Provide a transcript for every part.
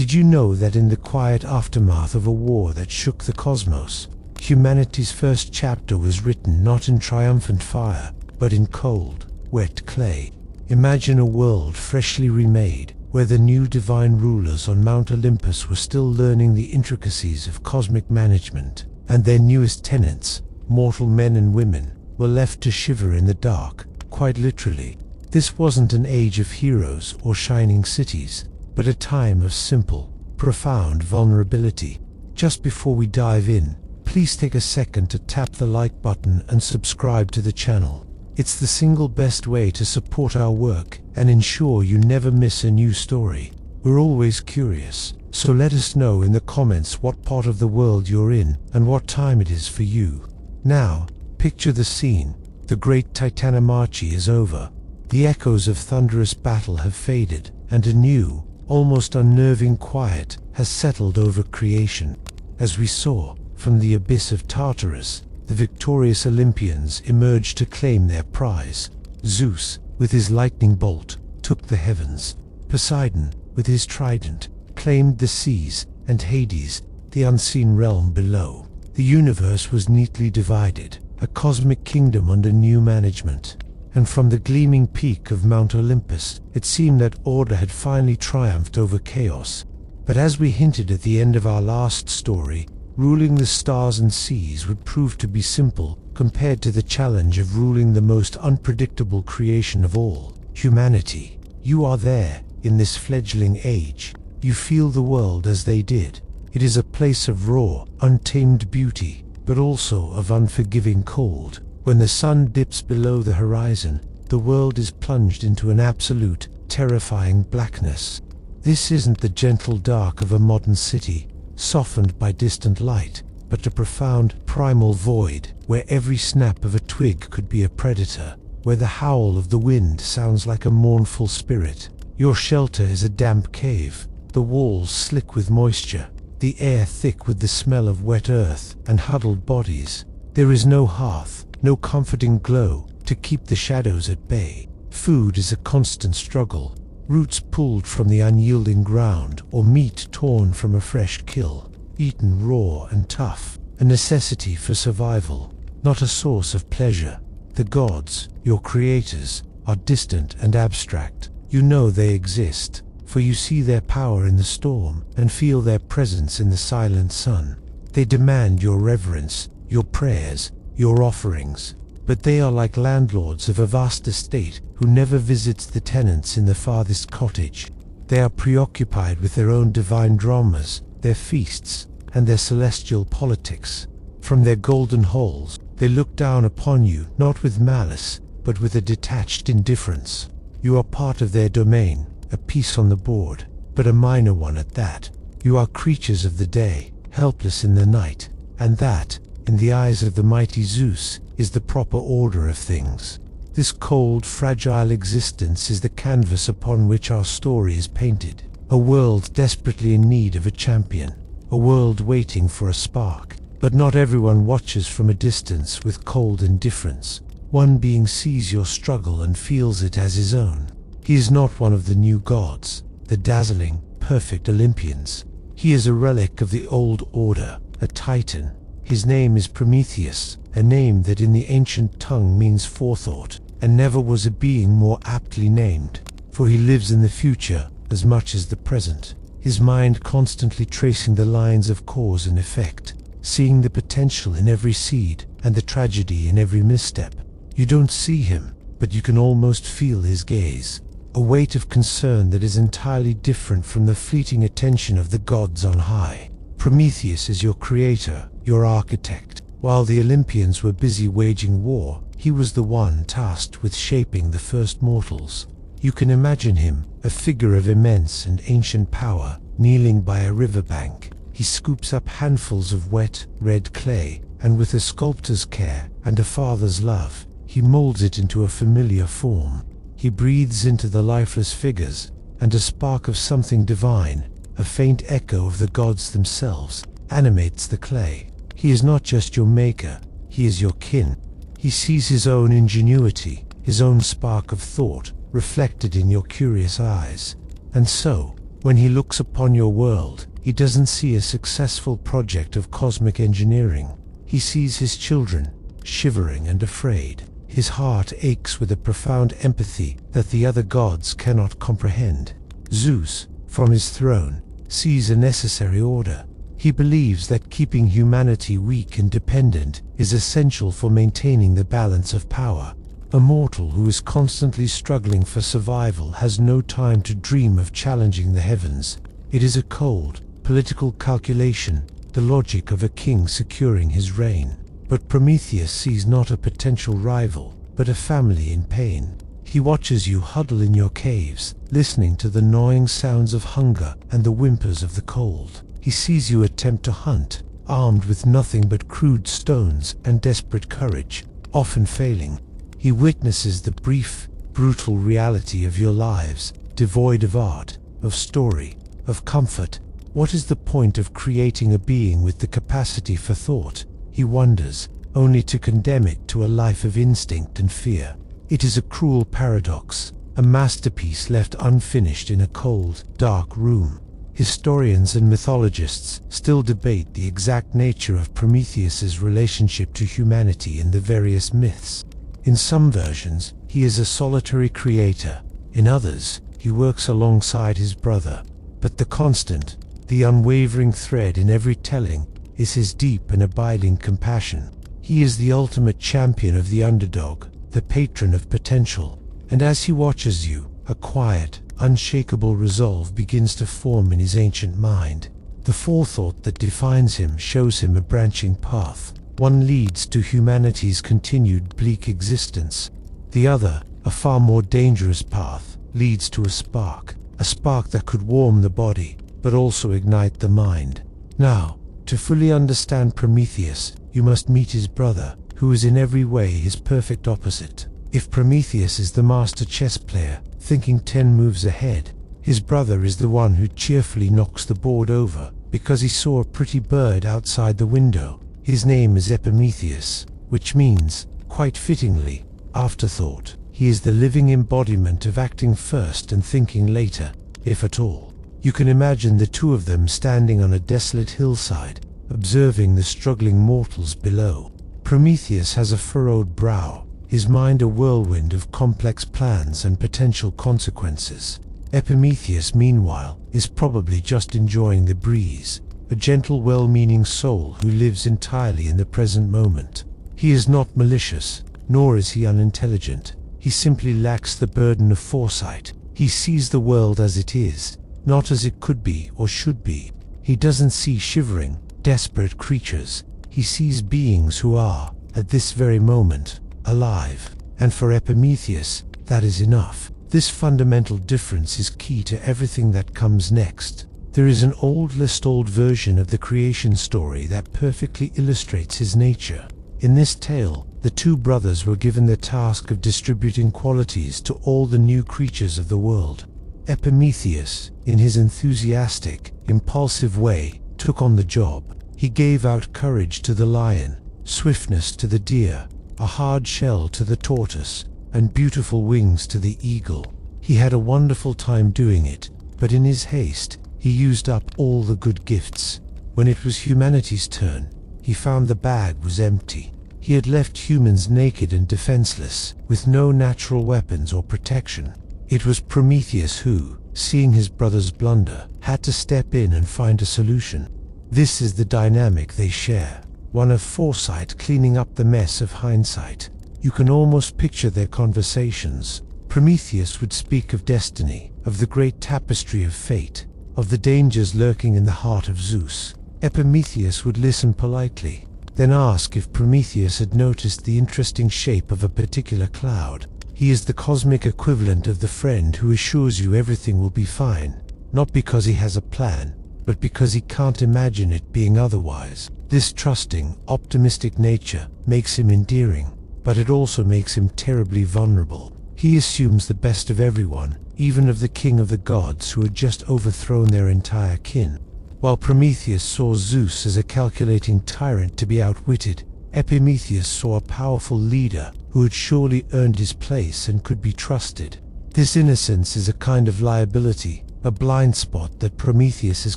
Did you know that in the quiet aftermath of a war that shook the cosmos, humanity's first chapter was written not in triumphant fire, but in cold, wet clay? Imagine a world freshly remade, where the new divine rulers on Mount Olympus were still learning the intricacies of cosmic management, and their newest tenants, mortal men and women, were left to shiver in the dark, quite literally. This wasn't an age of heroes or shining cities, but a time of simple, profound vulnerability. Just before we dive in, please take a second to tap the like button and subscribe to the channel. It's the single best way to support our work and ensure you never miss a new story. We're always curious, so let us know in the comments what part of the world you're in and what time it is for you. Now, picture the scene. The great Titanomachy is over. The echoes of thunderous battle have faded, and a new, almost unnerving quiet has settled over creation. As we saw, from the abyss of Tartarus, the victorious Olympians emerged to claim their prize. Zeus, with his lightning bolt, took the heavens. Poseidon, with his trident, claimed the seas, and Hades, the unseen realm below. The universe was neatly divided, a cosmic kingdom under new management. And from the gleaming peak of Mount Olympus, it seemed that order had finally triumphed over chaos. But as we hinted at the end of our last story, ruling the stars and seas would prove to be simple compared to the challenge of ruling the most unpredictable creation of all, humanity. You are there, in this fledgling age. You feel the world as they did. It is a place of raw, untamed beauty, but also of unforgiving cold. When the sun dips below the horizon, the world is plunged into an absolute, terrifying blackness. This isn't the gentle dark of a modern city, softened by distant light, but a profound, primal void, where every snap of a twig could be a predator, where the howl of the wind sounds like a mournful spirit. Your shelter is a damp cave, the walls slick with moisture, the air thick with the smell of wet earth and huddled bodies. There is no hearth, no comforting glow to keep the shadows at bay. Food is a constant struggle, roots pulled from the unyielding ground or meat torn from a fresh kill, eaten raw and tough, a necessity for survival, not a source of pleasure. The gods, your creators, are distant and abstract. You know they exist, for you see their power in the storm and feel their presence in the silent sun. They demand your reverence, your prayers, your offerings, but they are like landlords of a vast estate who never visits the tenants in the farthest cottage. They are preoccupied with their own divine dramas, their feasts, and their celestial politics. From their golden halls, they look down upon you not with malice, but with a detached indifference. You are part of their domain, a piece on the board, but a minor one at that. You are creatures of the day, helpless in the night, and that, in the eyes of the mighty Zeus, is the proper order of things. This cold, fragile existence is the canvas upon which our story is painted. A world desperately in need of a champion, a world waiting for a spark. But not everyone watches from a distance with cold indifference. One being sees your struggle and feels it as his own. He is not one of the new gods, the dazzling, perfect Olympians. He is a relic of the old order, a Titan. His name is Prometheus, a name that in the ancient tongue means forethought, and never was a being more aptly named, for he lives in the future as much as the present, his mind constantly tracing the lines of cause and effect, seeing the potential in every seed and the tragedy in every misstep. You don't see him, but you can almost feel his gaze, a weight of concern that is entirely different from the fleeting attention of the gods on high. Prometheus is your creator, your architect. While the Olympians were busy waging war, he was the one tasked with shaping the first mortals. You can imagine him, a figure of immense and ancient power, kneeling by a riverbank. He scoops up handfuls of wet, red clay, and with a sculptor's care and a father's love, he molds it into a familiar form. He breathes into the lifeless figures, and a spark of something divine, a faint echo of the gods themselves, animates the clay. He is not just your maker, he is your kin. He sees his own ingenuity, his own spark of thought, reflected in your curious eyes. And so, When he looks upon your world, he doesn't see a successful project of cosmic engineering. He sees his children, shivering and afraid. His heart aches with a profound empathy that the other gods cannot comprehend. Zeus, from his throne, sees a necessary order. He believes that keeping humanity weak and dependent is essential for maintaining the balance of power. A mortal who is constantly struggling for survival has no time to dream of challenging the heavens. It is a cold, political calculation, the logic of a king securing his reign. But Prometheus sees not a potential rival, but a family in pain. He watches you huddle in your caves, listening to the gnawing sounds of hunger and the whimpers of the cold. He sees you attempt to hunt, armed with nothing but crude stones and desperate courage, often failing. He witnesses the brief, brutal reality of your lives, devoid of art, of story, of comfort. What is the point of creating a being with the capacity for thought? He wonders, only to condemn it to a life of instinct and fear. It is a cruel paradox, a masterpiece left unfinished in a cold, dark room. Historians and mythologists still debate the exact nature of Prometheus's relationship to humanity in the various myths. In some versions, he is a solitary creator. In others, he works alongside his brother. But the constant, the unwavering thread in every telling is his deep and abiding compassion. He is the ultimate champion of the underdog, the patron of potential. And as he watches you, a quiet, unshakable resolve begins to form in his ancient mind. The forethought that defines him shows him a branching path. One leads to humanity's continued bleak existence. The other, a far more dangerous path, leads to a spark that could warm the body, but also ignite the mind. Now, to fully understand Prometheus, you must meet his brother, who is in every way his perfect opposite. If Prometheus is the master chess player, thinking 10 moves ahead, his brother is the one who cheerfully knocks the board over because he saw a pretty bird outside the window. His name is Epimetheus, which means, quite fittingly, afterthought. He is the living embodiment of acting first and thinking later, if at all. You can imagine the two of them standing on a desolate hillside, observing the struggling mortals below. Prometheus has a furrowed brow, his mind a whirlwind of complex plans and potential consequences. Epimetheus, meanwhile, is probably just enjoying the breeze, a gentle, well-meaning soul who lives entirely in the present moment. He is not malicious, nor is he unintelligent. He simply lacks the burden of foresight. He sees the world as it is, not as it could be or should be. He doesn't see shivering, desperate creatures. He sees beings who are, at this very moment, alive. And for Epimetheus, that is enough. This fundamental difference is key to everything that comes next. There is an old version of the creation story that perfectly illustrates his nature. In this tale, the two brothers were given the task of distributing qualities to all the new creatures of the world. Epimetheus, in his enthusiastic, impulsive way, took on the job. He gave out courage to the lion, swiftness to the deer, a hard shell to the tortoise, and beautiful wings to the eagle. He had a wonderful time doing it, but in his haste, he used up all the good gifts. When it was humanity's turn, he found the bag was empty. He had left humans naked and defenseless, with no natural weapons or protection. It was Prometheus who, seeing his brother's blunder, had to step in and find a solution. This is the dynamic they share, one of foresight cleaning up the mess of hindsight. You can almost picture their conversations. Prometheus would speak of destiny, of the great tapestry of fate, of the dangers lurking in the heart of Zeus. Epimetheus would listen politely, then ask if Prometheus had noticed the interesting shape of a particular cloud. He is the cosmic equivalent of the friend who assures you everything will be fine, not because he has a plan, but because he can't imagine it being otherwise. This trusting, optimistic nature makes him endearing, but it also makes him terribly vulnerable. He assumes the best of everyone, even of the king of the gods who had just overthrown their entire kin. While Prometheus saw Zeus as a calculating tyrant to be outwitted, Epimetheus saw a powerful leader who had surely earned his place and could be trusted. This innocence is a kind of liability, a blind spot that Prometheus is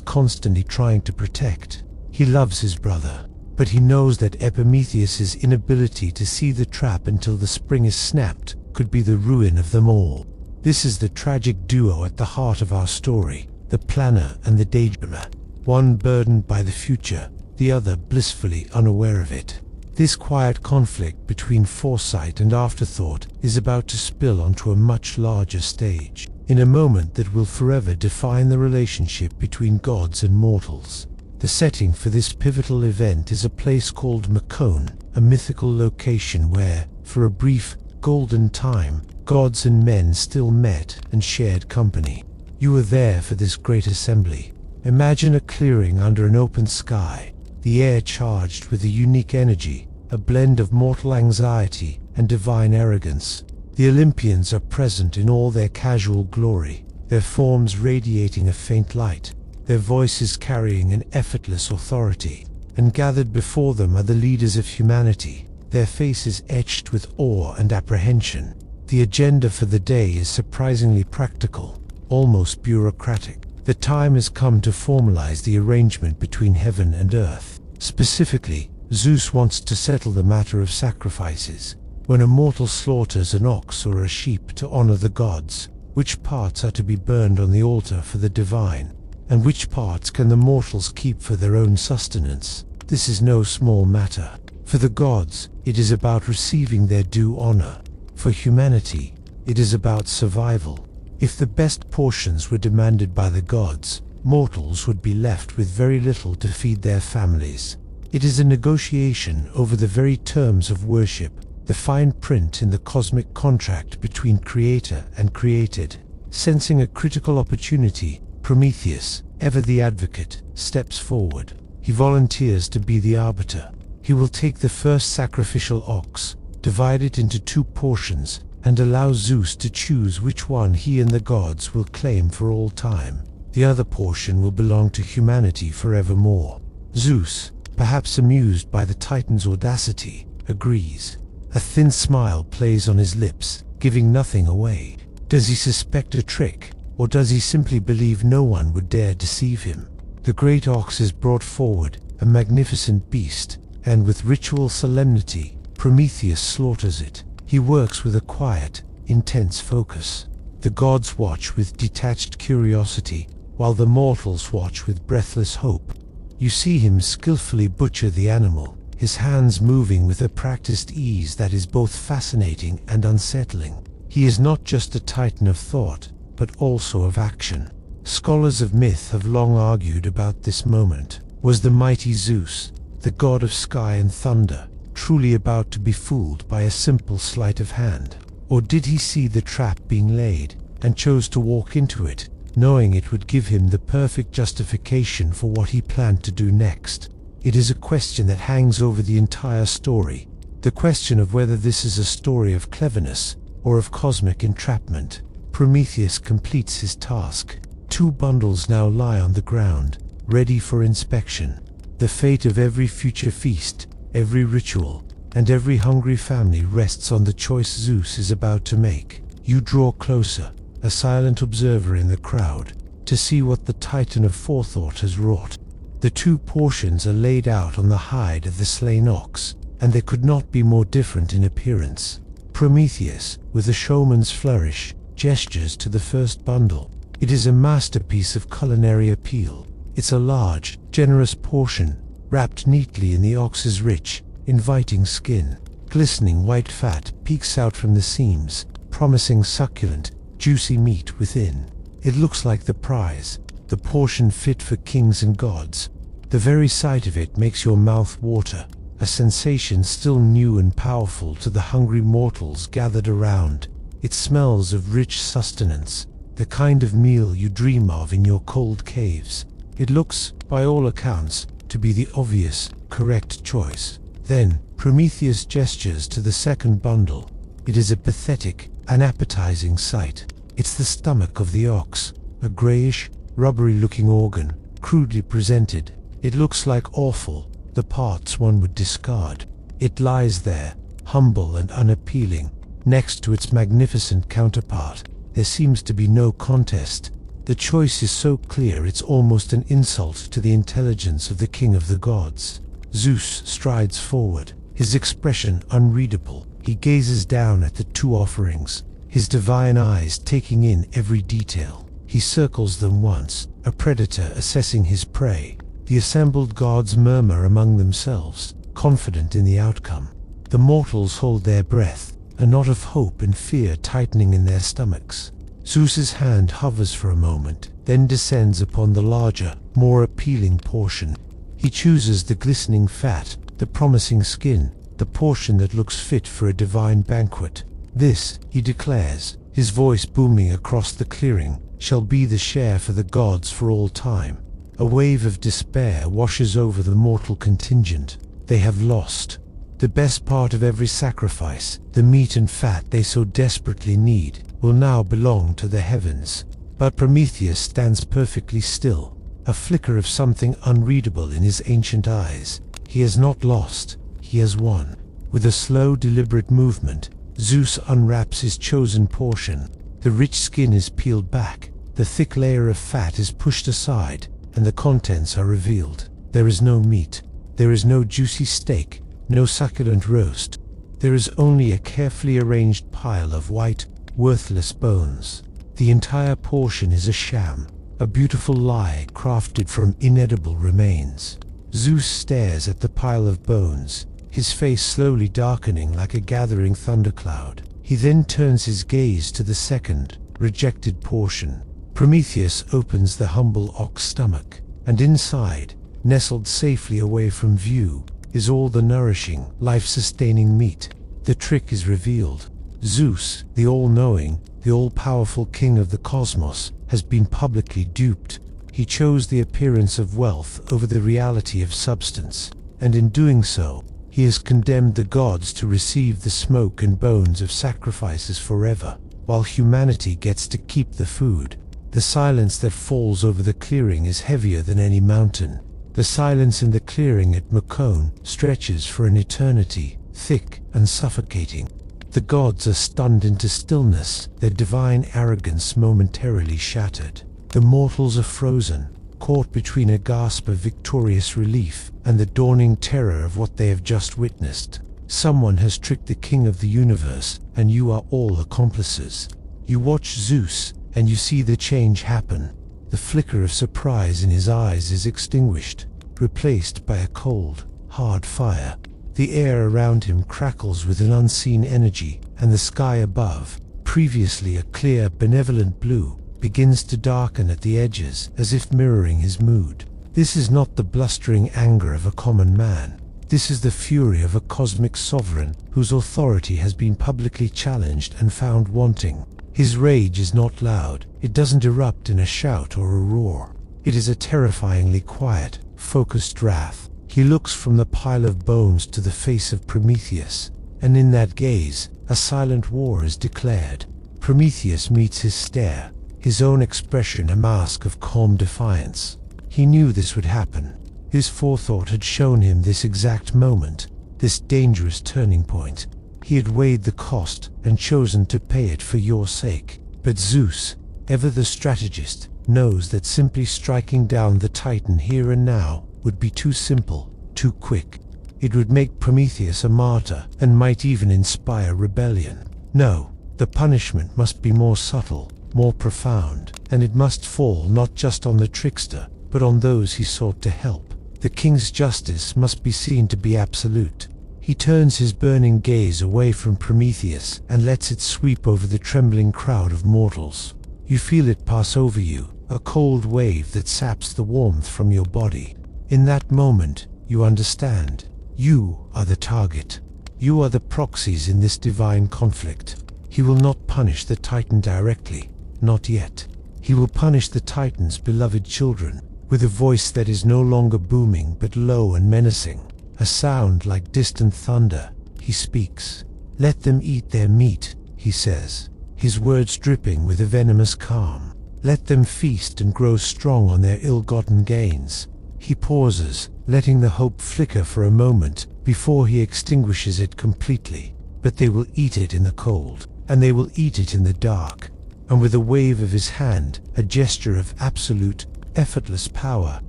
constantly trying to protect. He loves his brother, but he knows that Epimetheus's inability to see the trap until the spring is snapped could be the ruin of them all. This is the tragic duo at the heart of our story, the planner and the daydreamer, one burdened by the future, the other blissfully unaware of it. This quiet conflict between foresight and afterthought is about to spill onto a much larger stage, in a moment that will forever define the relationship between gods and mortals. The setting for this pivotal event is a place called Macon, a mythical location where, for a brief, golden time, gods and men still met and shared company. You were there for this great assembly. Imagine a clearing under an open sky, the air charged with a unique energy, a blend of mortal anxiety and divine arrogance. The Olympians are present in all their casual glory, their forms radiating a faint light, their voices carrying an effortless authority, and gathered before them are the leaders of humanity, their faces etched with awe and apprehension. The agenda for the day is surprisingly practical, almost bureaucratic. The time has come to formalize the arrangement between heaven and earth. Specifically, Zeus wants to settle the matter of sacrifices. When a mortal slaughters an ox or a sheep to honor the gods, which parts are to be burned on the altar for the divine, and which parts can the mortals keep for their own sustenance? This is no small matter. For the gods, it is about receiving their due honor. For humanity, it is about survival. If the best portions were demanded by the gods, mortals would be left with very little to feed their families. It is a negotiation over the very terms of worship, the fine print in the cosmic contract between creator and created. Sensing a critical opportunity, Prometheus, ever the advocate, steps forward. He volunteers to be the arbiter. He will take the first sacrificial ox, divide it into 2 portions, and allow Zeus to choose which one he and the gods will claim for all time. The other portion will belong to humanity forevermore. Zeus, perhaps amused by the Titan's audacity, agrees. A thin smile plays on his lips, giving nothing away. Does he suspect a trick, or does he simply believe no one would dare deceive him? The great ox is brought forward, a magnificent beast, and with ritual solemnity, Prometheus slaughters it. He works with a quiet, intense focus. The gods watch with detached curiosity, while the mortals watch with breathless hope. You see him skillfully butcher the animal, his hands moving with a practiced ease that is both fascinating and unsettling. He is not just a titan of thought, but also of action. Scholars of myth have long argued about this moment. Was the mighty Zeus, the god of sky and thunder, truly about to be fooled by a simple sleight of hand? Or did he see the trap being laid, and chose to walk into it, knowing it would give him the perfect justification for what he planned to do next? It is a question that hangs over the entire story, the question of whether this is a story of cleverness or of cosmic entrapment. Prometheus completes his task. 2 bundles now lie on the ground, ready for inspection. The fate of every future feast, every ritual, and every hungry family rests on the choice Zeus is about to make. You draw closer, a silent observer in the crowd, to see what the Titan of Forethought has wrought. The 2 portions are laid out on the hide of the slain ox, and they could not be more different in appearance. Prometheus, with a showman's flourish, gestures to the first bundle. It is a masterpiece of culinary appeal. It's a large, generous portion, wrapped neatly in the ox's rich, inviting skin. Glistening white fat peeks out from the seams, promising succulent, juicy meat within. It looks like the prize, the portion fit for kings and gods. The very sight of it makes your mouth water, a sensation still new and powerful to the hungry mortals gathered around. It smells of rich sustenance, the kind of meal you dream of in your cold caves. It looks, by all accounts, to be the obvious, correct choice. Then, Prometheus gestures to the second bundle. It is a pathetic, unappetizing sight. It's the stomach of the ox, a grayish, rubbery-looking organ, crudely presented. It looks like offal, the parts one would discard. It lies there, humble and unappealing, next to its magnificent counterpart. There seems to be no contest. The choice is so clear it's almost an insult to the intelligence of the king of the gods. Zeus strides forward, his expression unreadable. He gazes down at the two offerings, his divine eyes taking in every detail. He circles them once, a predator assessing his prey. The assembled gods murmur among themselves, confident in the outcome. The mortals hold their breath, a knot of hope and fear tightening in their stomachs. Zeus's hand hovers for a moment, then descends upon the larger, more appealing portion. He chooses the glistening fat, the promising skin, the portion that looks fit for a divine banquet. This, he declares, his voice booming across the clearing, shall be the share for the gods for all time. A wave of despair washes over the mortal contingent. They have lost. The best part of every sacrifice, the meat and fat they so desperately need, will now belong to the heavens. But Prometheus stands perfectly still, a flicker of something unreadable in his ancient eyes. He has not lost, he has won. With a slow, deliberate movement, Zeus unwraps his chosen portion. The rich skin is peeled back, the thick layer of fat is pushed aside, and the contents are revealed. There is no meat, there is no juicy steak, no succulent roast. There is only a carefully arranged pile of white, worthless bones. The entire portion is a sham, a beautiful lie crafted from inedible remains. Zeus stares at the pile of bones, his face slowly darkening like a gathering thundercloud. He then turns his gaze to the second, rejected portion. Prometheus opens the humble ox stomach, and inside, nestled safely away from view, is all the nourishing, life-sustaining meat. The trick is revealed. Zeus, the all-knowing, the all-powerful king of the cosmos, has been publicly duped. He chose the appearance of wealth over the reality of substance, and in doing so, he has condemned the gods to receive the smoke and bones of sacrifices forever, while humanity gets to keep the food. The silence that falls over the clearing is heavier than any mountain. The silence in the clearing at Macon stretches for an eternity, thick and suffocating. The gods are stunned into stillness, their divine arrogance momentarily shattered. The mortals are frozen, caught between a gasp of victorious relief and the dawning terror of what they have just witnessed. Someone has tricked the king of the universe, and you are all accomplices. You watch Zeus, and you see the change happen. The flicker of surprise in his eyes is extinguished, replaced by a cold, hard fire. The air around him crackles with an unseen energy, and the sky above, previously a clear, benevolent blue, begins to darken at the edges as if mirroring his mood. This is not the blustering anger of a common man. This is the fury of a cosmic sovereign whose authority has been publicly challenged and found wanting. His rage is not loud. It doesn't erupt in a shout or a roar. It is a terrifyingly quiet, focused wrath. He looks from the pile of bones to the face of Prometheus, and in that gaze, a silent war is declared. Prometheus meets his stare, his own expression a mask of calm defiance. He knew this would happen. His forethought had shown him this exact moment, this dangerous turning point. He had weighed the cost and chosen to pay it for your sake. But Zeus, ever the strategist, knows that simply striking down the Titan here and now would be too simple, too quick. It would make Prometheus a martyr and might even inspire rebellion. No, the punishment must be more subtle, more profound, and it must fall not just on the trickster, but on those he sought to help. The king's justice must be seen to be absolute. He turns his burning gaze away from Prometheus and lets it sweep over the trembling crowd of mortals. You feel it pass over you, a cold wave that saps the warmth from your body. In that moment, you understand. You are the target. You are the proxies in this divine conflict. He will not punish the Titan directly, not yet. He will punish the Titan's beloved children, with a voice that is no longer booming but low and menacing. A sound like distant thunder, he speaks. Let them eat their meat, he says, his words dripping with a venomous calm. Let them feast and grow strong on their ill-gotten gains. He pauses, letting the hope flicker for a moment before he extinguishes it completely. But they will eat it in the cold, and they will eat it in the dark. and with a wave of his hand, a gesture of absolute, effortless power,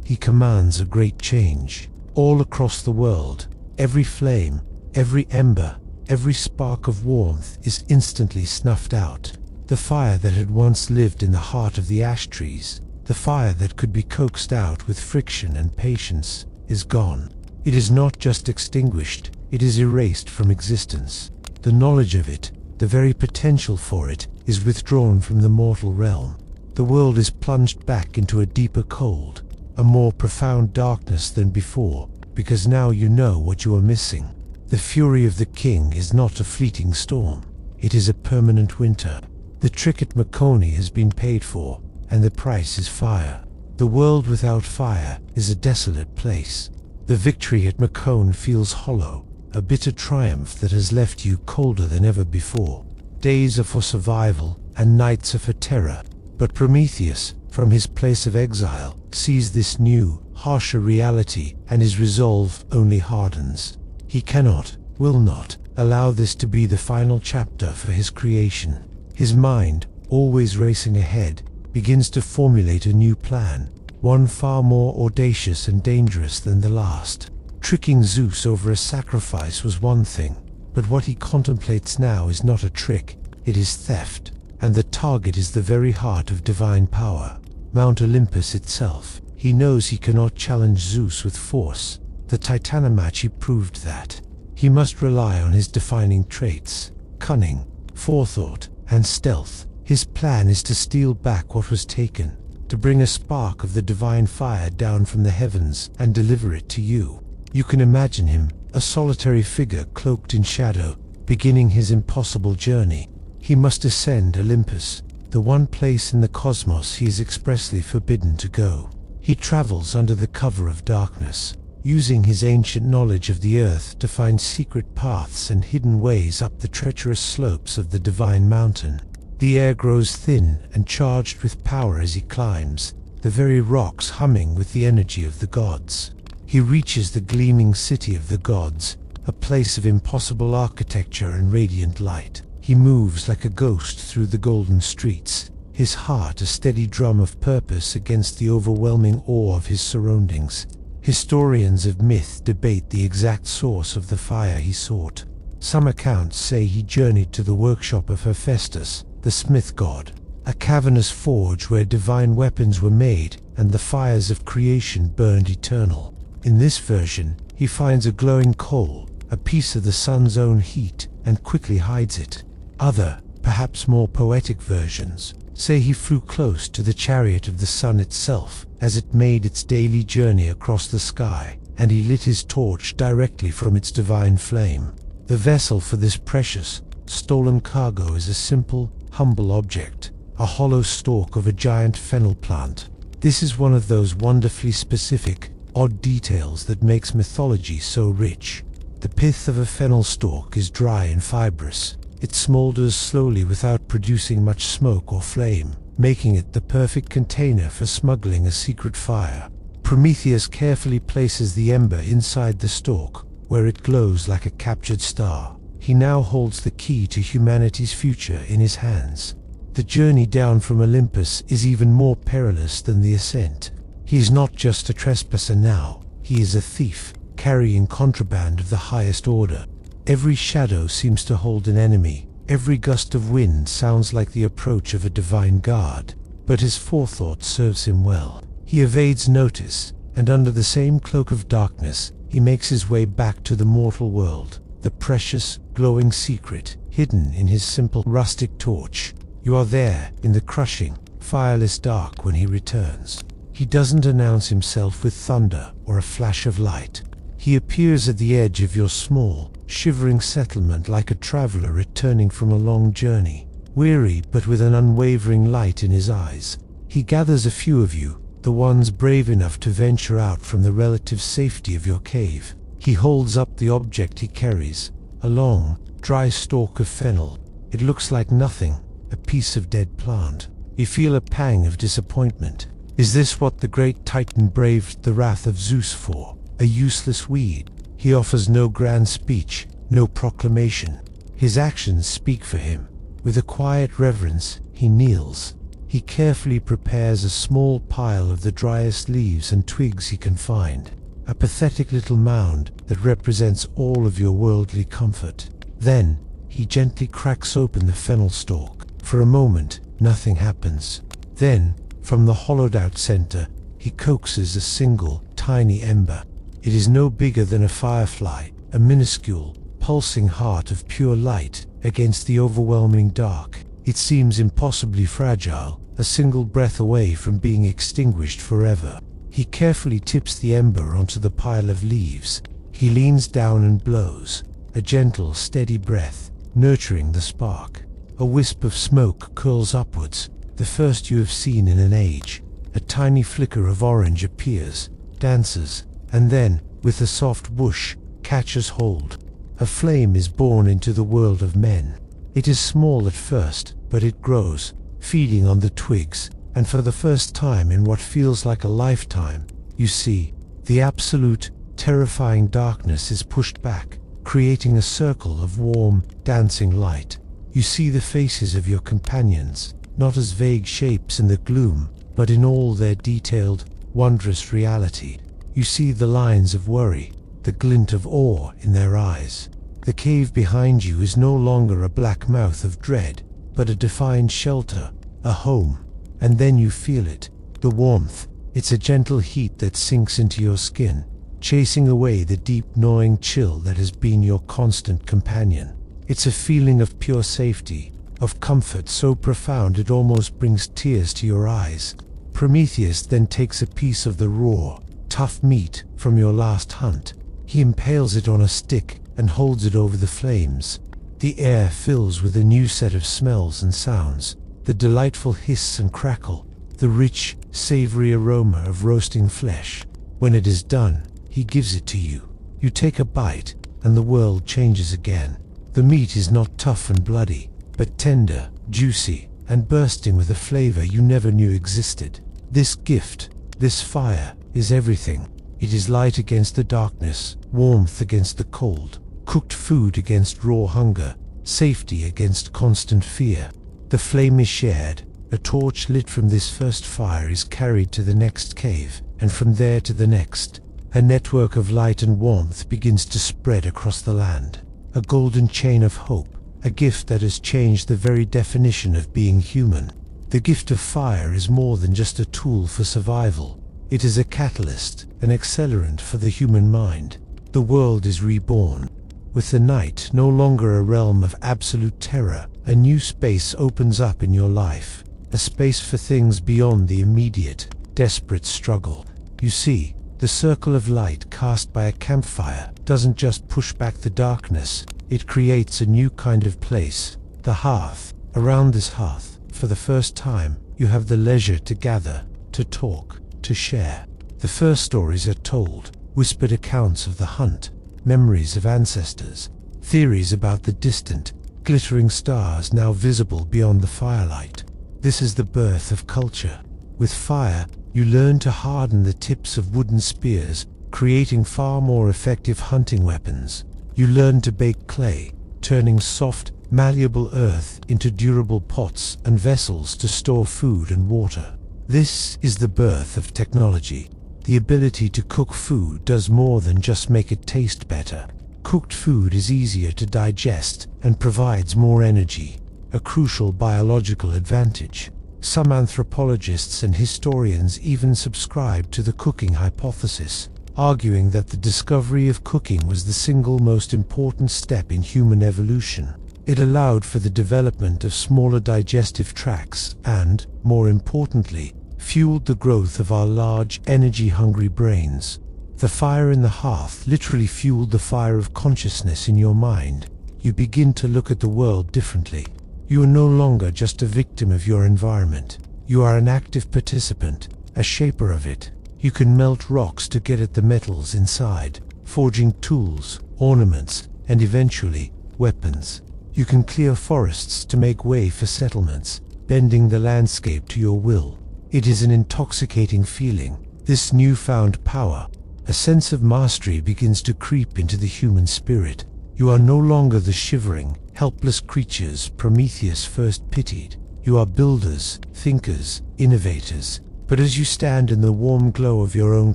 he commands a great change. All across the world, every flame, every ember, every spark of warmth is instantly snuffed out. The fire that had once lived in the heart of the ash trees, the fire that could be coaxed out with friction and patience, is gone. It is not just extinguished, it is erased from existence. The knowledge of it, the very potential for it, is withdrawn from the mortal realm. The world is plunged back into a deeper cold, a more profound darkness than before, because now you know what you are missing. The fury of the king is not a fleeting storm, it is a permanent winter. The trick at Makoni has been paid for, and the price is fire. The world without fire is a desolate place. The victory at Makoni feels hollow, a bitter triumph that has left you colder than ever before. Days are for survival, and nights are for terror. But Prometheus, from his place of exile, sees this new, harsher reality, and his resolve only hardens. He cannot, will not, allow this to be the final chapter for his creation. His mind, always racing ahead, begins to formulate a new plan, one far more audacious and dangerous than the last. Tricking Zeus over a sacrifice was one thing, but what he contemplates now is not a trick, it is theft, and the target is the very heart of divine power, Mount Olympus itself. He knows he cannot challenge Zeus with force. The Titanomachy proved that. He must rely on his defining traits, cunning, forethought, and stealth. His plan is to steal back what was taken, to bring a spark of the divine fire down from the heavens and deliver it to you. You can imagine him, a solitary figure cloaked in shadow, beginning his impossible journey. He must ascend Olympus, the one place in the cosmos he is expressly forbidden to go. He travels under the cover of darkness, using his ancient knowledge of the earth to find secret paths and hidden ways up the treacherous slopes of the divine mountain. The air grows thin and charged with power as he climbs, the very rocks humming with the energy of the gods. He reaches the gleaming city of the gods, a place of impossible architecture and radiant light. He moves like a ghost through the golden streets, his heart a steady drum of purpose against the overwhelming awe of his surroundings. Historians of myth debate the exact source of the fire he sought. Some accounts say he journeyed to the workshop of Hephaestus, the smith god, a cavernous forge where divine weapons were made and the fires of creation burned eternal. In this version, he finds a glowing coal, a piece of the sun's own heat, and quickly hides it. Other, perhaps more poetic versions, say he flew close to the chariot of the sun itself as it made its daily journey across the sky, and he lit his torch directly from its divine flame. The vessel for this precious, stolen cargo is a simple, humble object, a hollow stalk of a giant fennel plant. This is one of those wonderfully specific, odd details that makes mythology so rich. The pith of a fennel stalk is dry and fibrous. It smolders slowly without producing much smoke or flame, making it the perfect container for smuggling a secret fire. Prometheus carefully places the ember inside the stalk, where it glows like a captured star. He now holds the key to humanity's future in his hands. The journey down from Olympus is even more perilous than the ascent. He is not just a trespasser now, he is a thief, carrying contraband of the highest order. Every shadow seems to hold an enemy, every gust of wind sounds like the approach of a divine guard, but his forethought serves him well. He evades notice, and under the same cloak of darkness, he makes his way back to the mortal world, the precious, glowing secret, hidden in his simple, rustic torch. You are there, in the crushing, fireless dark when he returns. He doesn't announce himself with thunder or a flash of light. He appears at the edge of your small, shivering settlement like a traveler returning from a long journey, weary but with an unwavering light in his eyes. He gathers a few of you, the ones brave enough to venture out from the relative safety of your cave. He holds up the object he carries, a long, dry stalk of fennel. It looks like nothing, a piece of dead plant. You feel a pang of disappointment. Is this what the great Titan braved the wrath of Zeus for? A useless weed. He offers no grand speech, no proclamation. His actions speak for him. With a quiet reverence, he kneels. He carefully prepares a small pile of the driest leaves and twigs he can find, a pathetic little mound that represents all of your worldly comfort. Then, he gently cracks open the fennel stalk. For a moment, nothing happens. Then, from the hollowed-out center, he coaxes a single, tiny ember. It is no bigger than a firefly, a minuscule, pulsing heart of pure light against the overwhelming dark. It seems impossibly fragile, a single breath away from being extinguished forever. He carefully tips the ember onto the pile of leaves. He leans down and blows, a gentle, steady breath, nurturing the spark. A wisp of smoke curls upwards, the first you have seen in an age. A tiny flicker of orange appears, dances, and then, with a soft whoosh, catches hold. A flame is born into the world of men. It is small at first, but it grows, feeding on the twigs, and for the first time in what feels like a lifetime, you see, the absolute, terrifying darkness is pushed back, creating a circle of warm, dancing light. You see the faces of your companions, not as vague shapes in the gloom, but in all their detailed, wondrous reality. You see the lines of worry, the glint of awe in their eyes. The cave behind you is no longer a black mouth of dread, but a defined shelter, a home. And then you feel it, the warmth. It's a gentle heat that sinks into your skin, chasing away the deep gnawing chill that has been your constant companion. It's a feeling of pure safety, of comfort so profound it almost brings tears to your eyes. Prometheus then takes a piece of the raw, tough meat from your last hunt. He impales it on a stick and holds it over the flames. The air fills with a new set of smells and sounds, the delightful hiss and crackle, the rich, savory aroma of roasting flesh. When it is done, he gives it to you. You take a bite, and the world changes again. The meat is not tough and bloody, but tender, juicy, and bursting with a flavor you never knew existed. This gift, this fire, is everything. It is light against the darkness, warmth against the cold, cooked food against raw hunger, safety against constant fear. The flame is shared. A torch lit from this first fire is carried to the next cave, and from there to the next. A network of light and warmth begins to spread across the land. A golden chain of hope, a gift that has changed the very definition of being human. The gift of fire is more than just a tool for survival. It is a catalyst, an accelerant for the human mind. The world is reborn. With the night no longer a realm of absolute terror, a new space opens up in your life. A space for things beyond the immediate, desperate struggle. You see, the circle of light cast by a campfire doesn't just push back the darkness, it creates a new kind of place, the hearth. Around this hearth, for the first time, you have the leisure to gather, to talk, to share. The first stories are told, whispered accounts of the hunt, memories of ancestors, theories about the distant, glittering stars now visible beyond the firelight. This is the birth of culture. With fire, you learn to harden the tips of wooden spears, creating far more effective hunting weapons. You learn to bake clay, turning soft, malleable earth into durable pots and vessels to store food and water. This is the birth of technology. The ability to cook food does more than just make it taste better. Cooked food is easier to digest and provides more energy, a crucial biological advantage. Some anthropologists and historians even subscribe to the cooking hypothesis, arguing that the discovery of cooking was the single most important step in human evolution. It allowed for the development of smaller digestive tracts and, more importantly, fueled the growth of our large, energy-hungry brains. The fire in the hearth literally fueled the fire of consciousness in your mind. You begin to look at the world differently. You are no longer just a victim of your environment. You are an active participant, a shaper of it. You can melt rocks to get at the metals inside, forging tools, ornaments, and eventually, weapons. You can clear forests to make way for settlements, bending the landscape to your will. It is an intoxicating feeling. This newfound power, a sense of mastery begins to creep into the human spirit. You are no longer the shivering, helpless creatures Prometheus first pitied. You are builders, thinkers, innovators, but as you stand in the warm glow of your own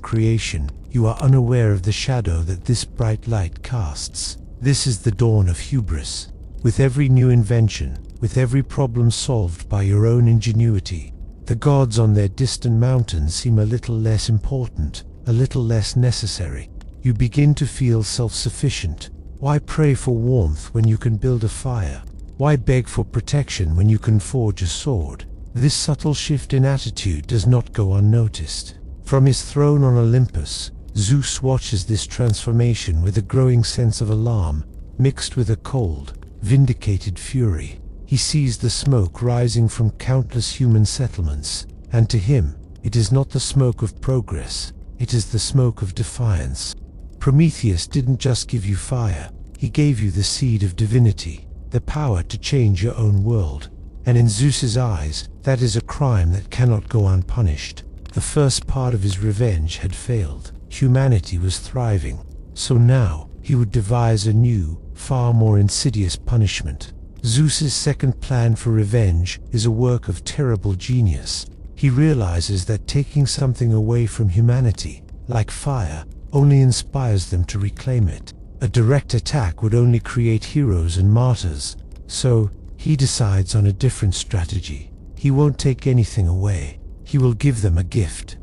creation, you are unaware of the shadow that this bright light casts. This is the dawn of hubris. With every new invention, with every problem solved by your own ingenuity, the gods on their distant mountains seem a little less important, a little less necessary. You begin to feel self-sufficient. Why pray for warmth when you can build a fire? Why beg for protection when you can forge a sword? This subtle shift in attitude does not go unnoticed. From his throne on Olympus, Zeus watches this transformation with a growing sense of alarm, mixed with a cold, vindicated fury. He sees the smoke rising from countless human settlements, and to him, it is not the smoke of progress, it is the smoke of defiance. Prometheus didn't just give you fire, he gave you the seed of divinity, the power to change your own world. And in Zeus's eyes, that is a crime that cannot go unpunished. The first part of his revenge had failed. Humanity was thriving. So now, he would devise a new, far more insidious punishment. Zeus's second plan for revenge is a work of terrible genius. He realizes that taking something away from humanity, like fire, only inspires them to reclaim it. A direct attack would only create heroes and martyrs. So, he decides on a different strategy. He won't take anything away. He will give them a gift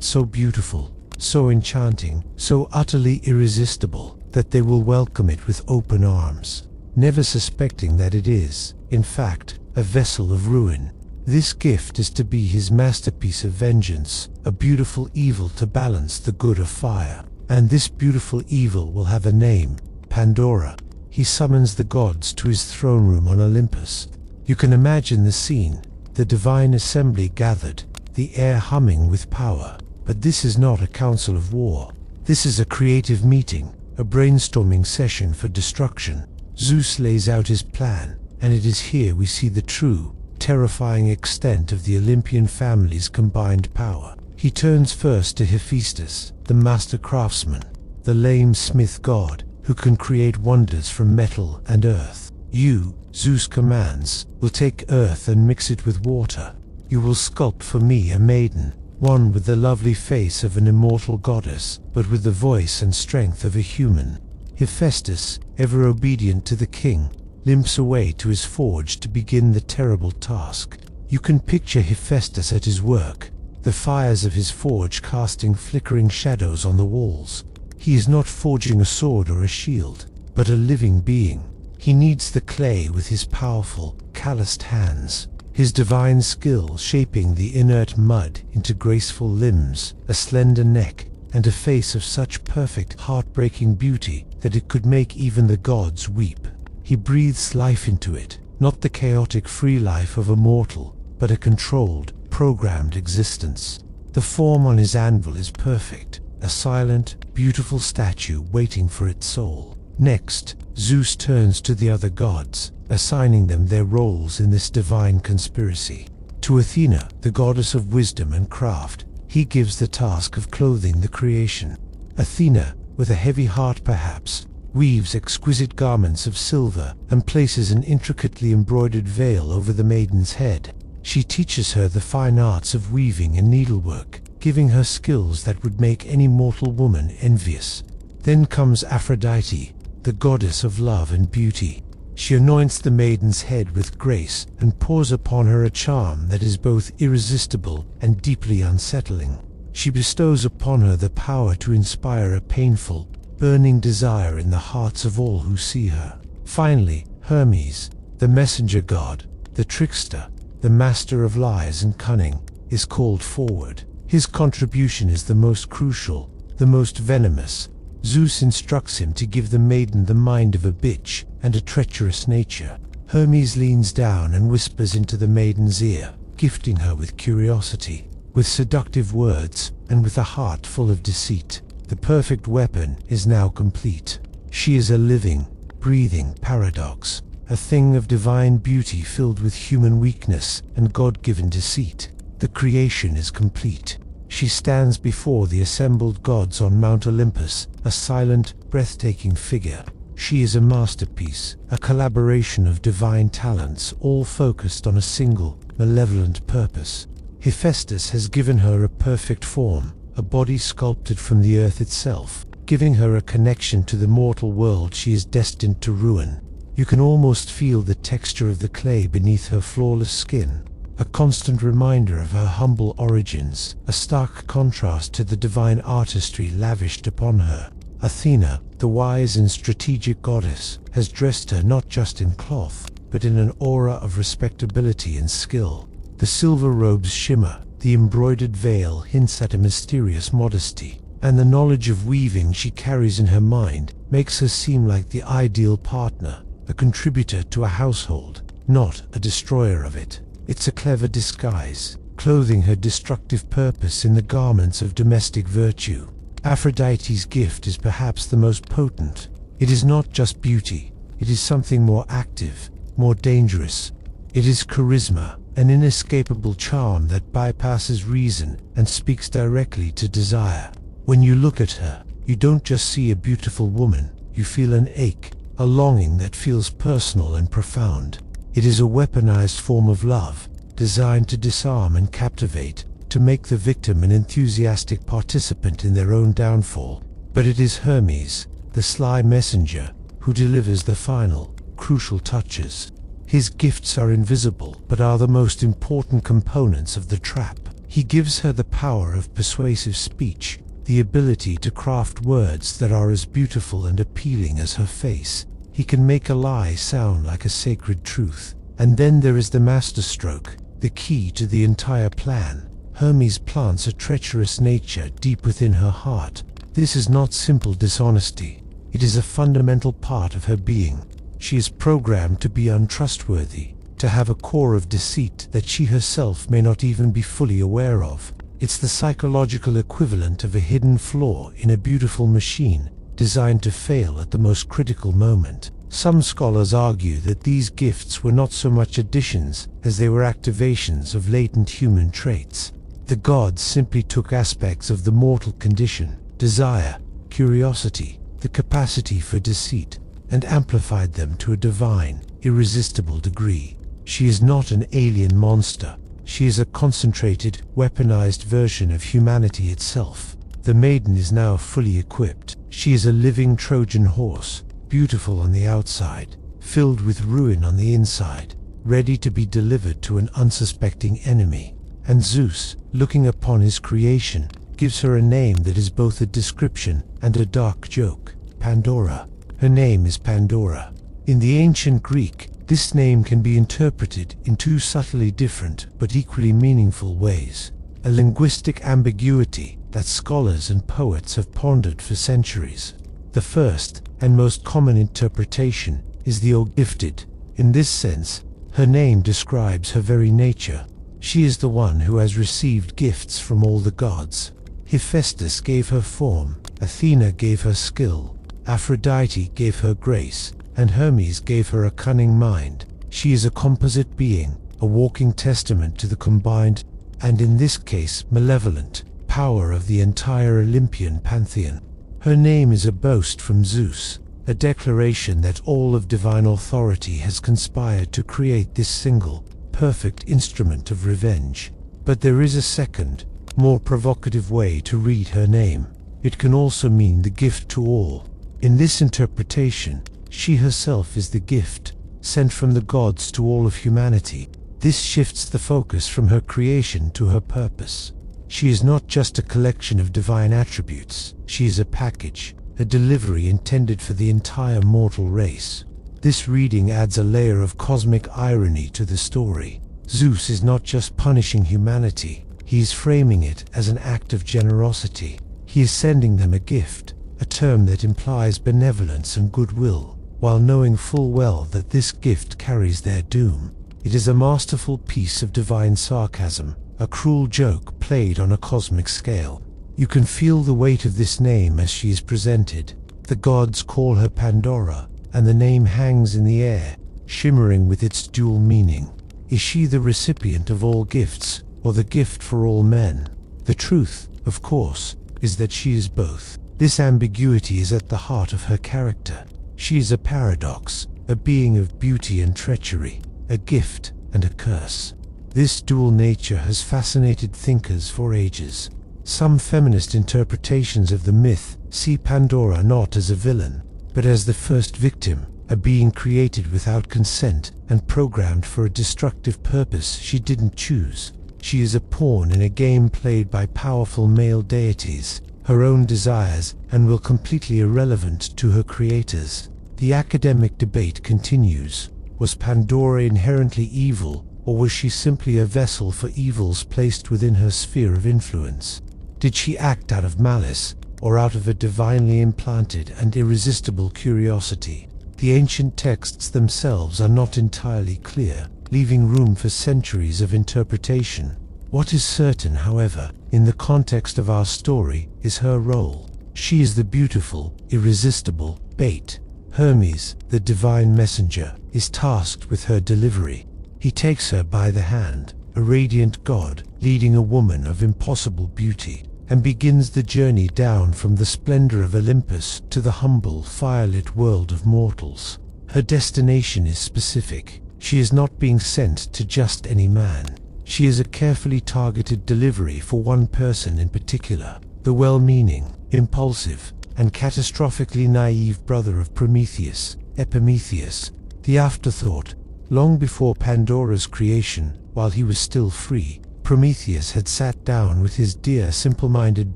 so beautiful, so enchanting, so utterly irresistible, that they will welcome it with open arms, never suspecting that it is, in fact, a vessel of ruin. This gift is to be his masterpiece of vengeance, a beautiful evil to balance the good of fire. And this beautiful evil will have a name, Pandora. He summons the gods to his throne room on Olympus. You can imagine the scene, the divine assembly gathered, the air humming with power. But this is not a council of war. This is a creative meeting, a brainstorming session for destruction. Zeus lays out his plan, and it is here we see the true, terrifying extent of the Olympian family's combined power. He turns first to Hephaestus, the master craftsman, the lame smith god, who can create wonders from metal and earth. You, Zeus commands, will take earth and mix it with water. You will sculpt for me a maiden, one with the lovely face of an immortal goddess, but with the voice and strength of a human. Hephaestus, ever obedient to the king, limps away to his forge to begin the terrible task. You can picture Hephaestus at his work, the fires of his forge casting flickering shadows on the walls. He is not forging a sword or a shield, but a living being. He kneads the clay with his powerful, calloused hands, his divine skill shaping the inert mud into graceful limbs, a slender neck, and a face of such perfect, heartbreaking beauty that it could make even the gods weep. He breathes life into it, not the chaotic free life of a mortal, but a controlled, programmed existence. The form on his anvil is perfect, a silent, beautiful statue waiting for its soul. Next, Zeus turns to the other gods, assigning them their roles in this divine conspiracy. To Athena, the goddess of wisdom and craft, he gives the task of clothing the creation. Athena, with a heavy heart perhaps, weaves exquisite garments of silver and places an intricately embroidered veil over the maiden's head. She teaches her the fine arts of weaving and needlework, giving her skills that would make any mortal woman envious. Then comes Aphrodite, the goddess of love and beauty. She anoints the maiden's head with grace and pours upon her a charm that is both irresistible and deeply unsettling. She bestows upon her the power to inspire a painful, burning desire in the hearts of all who see her. Finally, Hermes, the messenger god, the trickster, the master of lies and cunning, is called forward. His contribution is the most crucial, the most venomous. Zeus instructs him to give the maiden the mind of a bitch and a treacherous nature. Hermes leans down and whispers into the maiden's ear, gifting her with curiosity, with seductive words, and with a heart full of deceit. The perfect weapon is now complete. She is a living, breathing paradox, a thing of divine beauty filled with human weakness and God-given deceit. The creation is complete. She stands before the assembled gods on Mount Olympus, a silent, breathtaking figure. She is a masterpiece, a collaboration of divine talents, all focused on a single, malevolent purpose. Hephaestus has given her a perfect form, a body sculpted from the earth itself, giving her a connection to the mortal world she is destined to ruin. You can almost feel the texture of the clay beneath her flawless skin, a constant reminder of her humble origins, a stark contrast to the divine artistry lavished upon her. Athena, the wise and strategic goddess, has dressed her not just in cloth, but in an aura of respectability and skill. The silver robe's shimmer, the embroidered veil hints at a mysterious modesty, and the knowledge of weaving she carries in her mind makes her seem like the ideal partner, a contributor to a household, not a destroyer of it. It's a clever disguise, clothing her destructive purpose in the garments of domestic virtue. Aphrodite's gift is perhaps the most potent. It is not just beauty, it is something more active, more dangerous. It is charisma, an inescapable charm that bypasses reason and speaks directly to desire. When you look at her, you don't just see a beautiful woman, you feel an ache, a longing that feels personal and profound. It is a weaponized form of love, designed to disarm and captivate, to make the victim an enthusiastic participant in their own downfall. But it is Hermes, the sly messenger, who delivers the final, crucial touches. His gifts are invisible, but are the most important components of the trap. He gives her the power of persuasive speech, the ability to craft words that are as beautiful and appealing as her face. He can make a lie sound like a sacred truth. And then there is the masterstroke, the key to the entire plan. Hermes plants a treacherous nature deep within her heart. This is not simple dishonesty. It is a fundamental part of her being. She is programmed to be untrustworthy, to have a core of deceit that she herself may not even be fully aware of. It's the psychological equivalent of a hidden flaw in a beautiful machine, designed to fail at the most critical moment. Some scholars argue that these gifts were not so much additions as they were activations of latent human traits. The gods simply took aspects of the mortal condition, desire, curiosity, the capacity for deceit, and amplified them to a divine, irresistible degree. She is not an alien monster. She is a concentrated, weaponized version of humanity itself. The maiden is now fully equipped. She is a living Trojan horse, beautiful on the outside, filled with ruin on the inside, ready to be delivered to an unsuspecting enemy. And Zeus, looking upon his creation, gives her a name that is both a description and a dark joke: Pandora. Her name is Pandora. In the ancient Greek, this name can be interpreted in two subtly different but equally meaningful ways, a linguistic ambiguity that scholars and poets have pondered for centuries. The first and most common interpretation is the gifted. In this sense, her name describes her very nature. She is the one who has received gifts from all the gods. Hephaestus gave her form, Athena gave her skill, Aphrodite gave her grace, and Hermes gave her a cunning mind. She is a composite being, a walking testament to the combined, and in this case malevolent, power of the entire Olympian pantheon. Her name is a boast from Zeus, a declaration that all of divine authority has conspired to create this single, perfect instrument of revenge. But there is a second, more provocative way to read her name. It can also mean the gift to all. In this interpretation, she herself is the gift, sent from the gods to all of humanity. This shifts the focus from her creation to her purpose. She is not just a collection of divine attributes, she is a package, a delivery intended for the entire mortal race. This reading adds a layer of cosmic irony to the story. Zeus is not just punishing humanity, he is framing it as an act of generosity. He is sending them a gift, a term that implies benevolence and goodwill, while knowing full well that this gift carries their doom. It is a masterful piece of divine sarcasm, a cruel joke played on a cosmic scale. You can feel the weight of this name as she is presented. The gods call her Pandora, and the name hangs in the air, shimmering with its dual meaning. Is she the recipient of all gifts, or the gift for all men? The truth, of course, is that she is both. This ambiguity is at the heart of her character. She is a paradox, a being of beauty and treachery, a gift and a curse. This dual nature has fascinated thinkers for ages. Some feminist interpretations of the myth see Pandora not as a villain, but as the first victim, a being created without consent and programmed for a destructive purpose she didn't choose. She is a pawn in a game played by powerful male deities, her own desires, and will completely irrelevant to her creators. The academic debate continues. Was Pandora inherently evil, or was she simply a vessel for evils placed within her sphere of influence? Did she act out of malice, or out of a divinely implanted and irresistible curiosity? The ancient texts themselves are not entirely clear, leaving room for centuries of interpretation. What is certain, however, in the context of our story, is her role. She is the beautiful, irresistible bait. Hermes, the divine messenger, is tasked with her delivery. He takes her by the hand, a radiant god, leading a woman of impossible beauty, and begins the journey down from the splendor of Olympus to the humble, firelit world of mortals. Her destination is specific. She is not being sent to just any man. She is a carefully targeted delivery for one person in particular, the well-meaning, impulsive, and catastrophically naive brother of Prometheus, Epimetheus, the afterthought. Long before Pandora's creation, while he was still free, Prometheus had sat down with his dear, simple-minded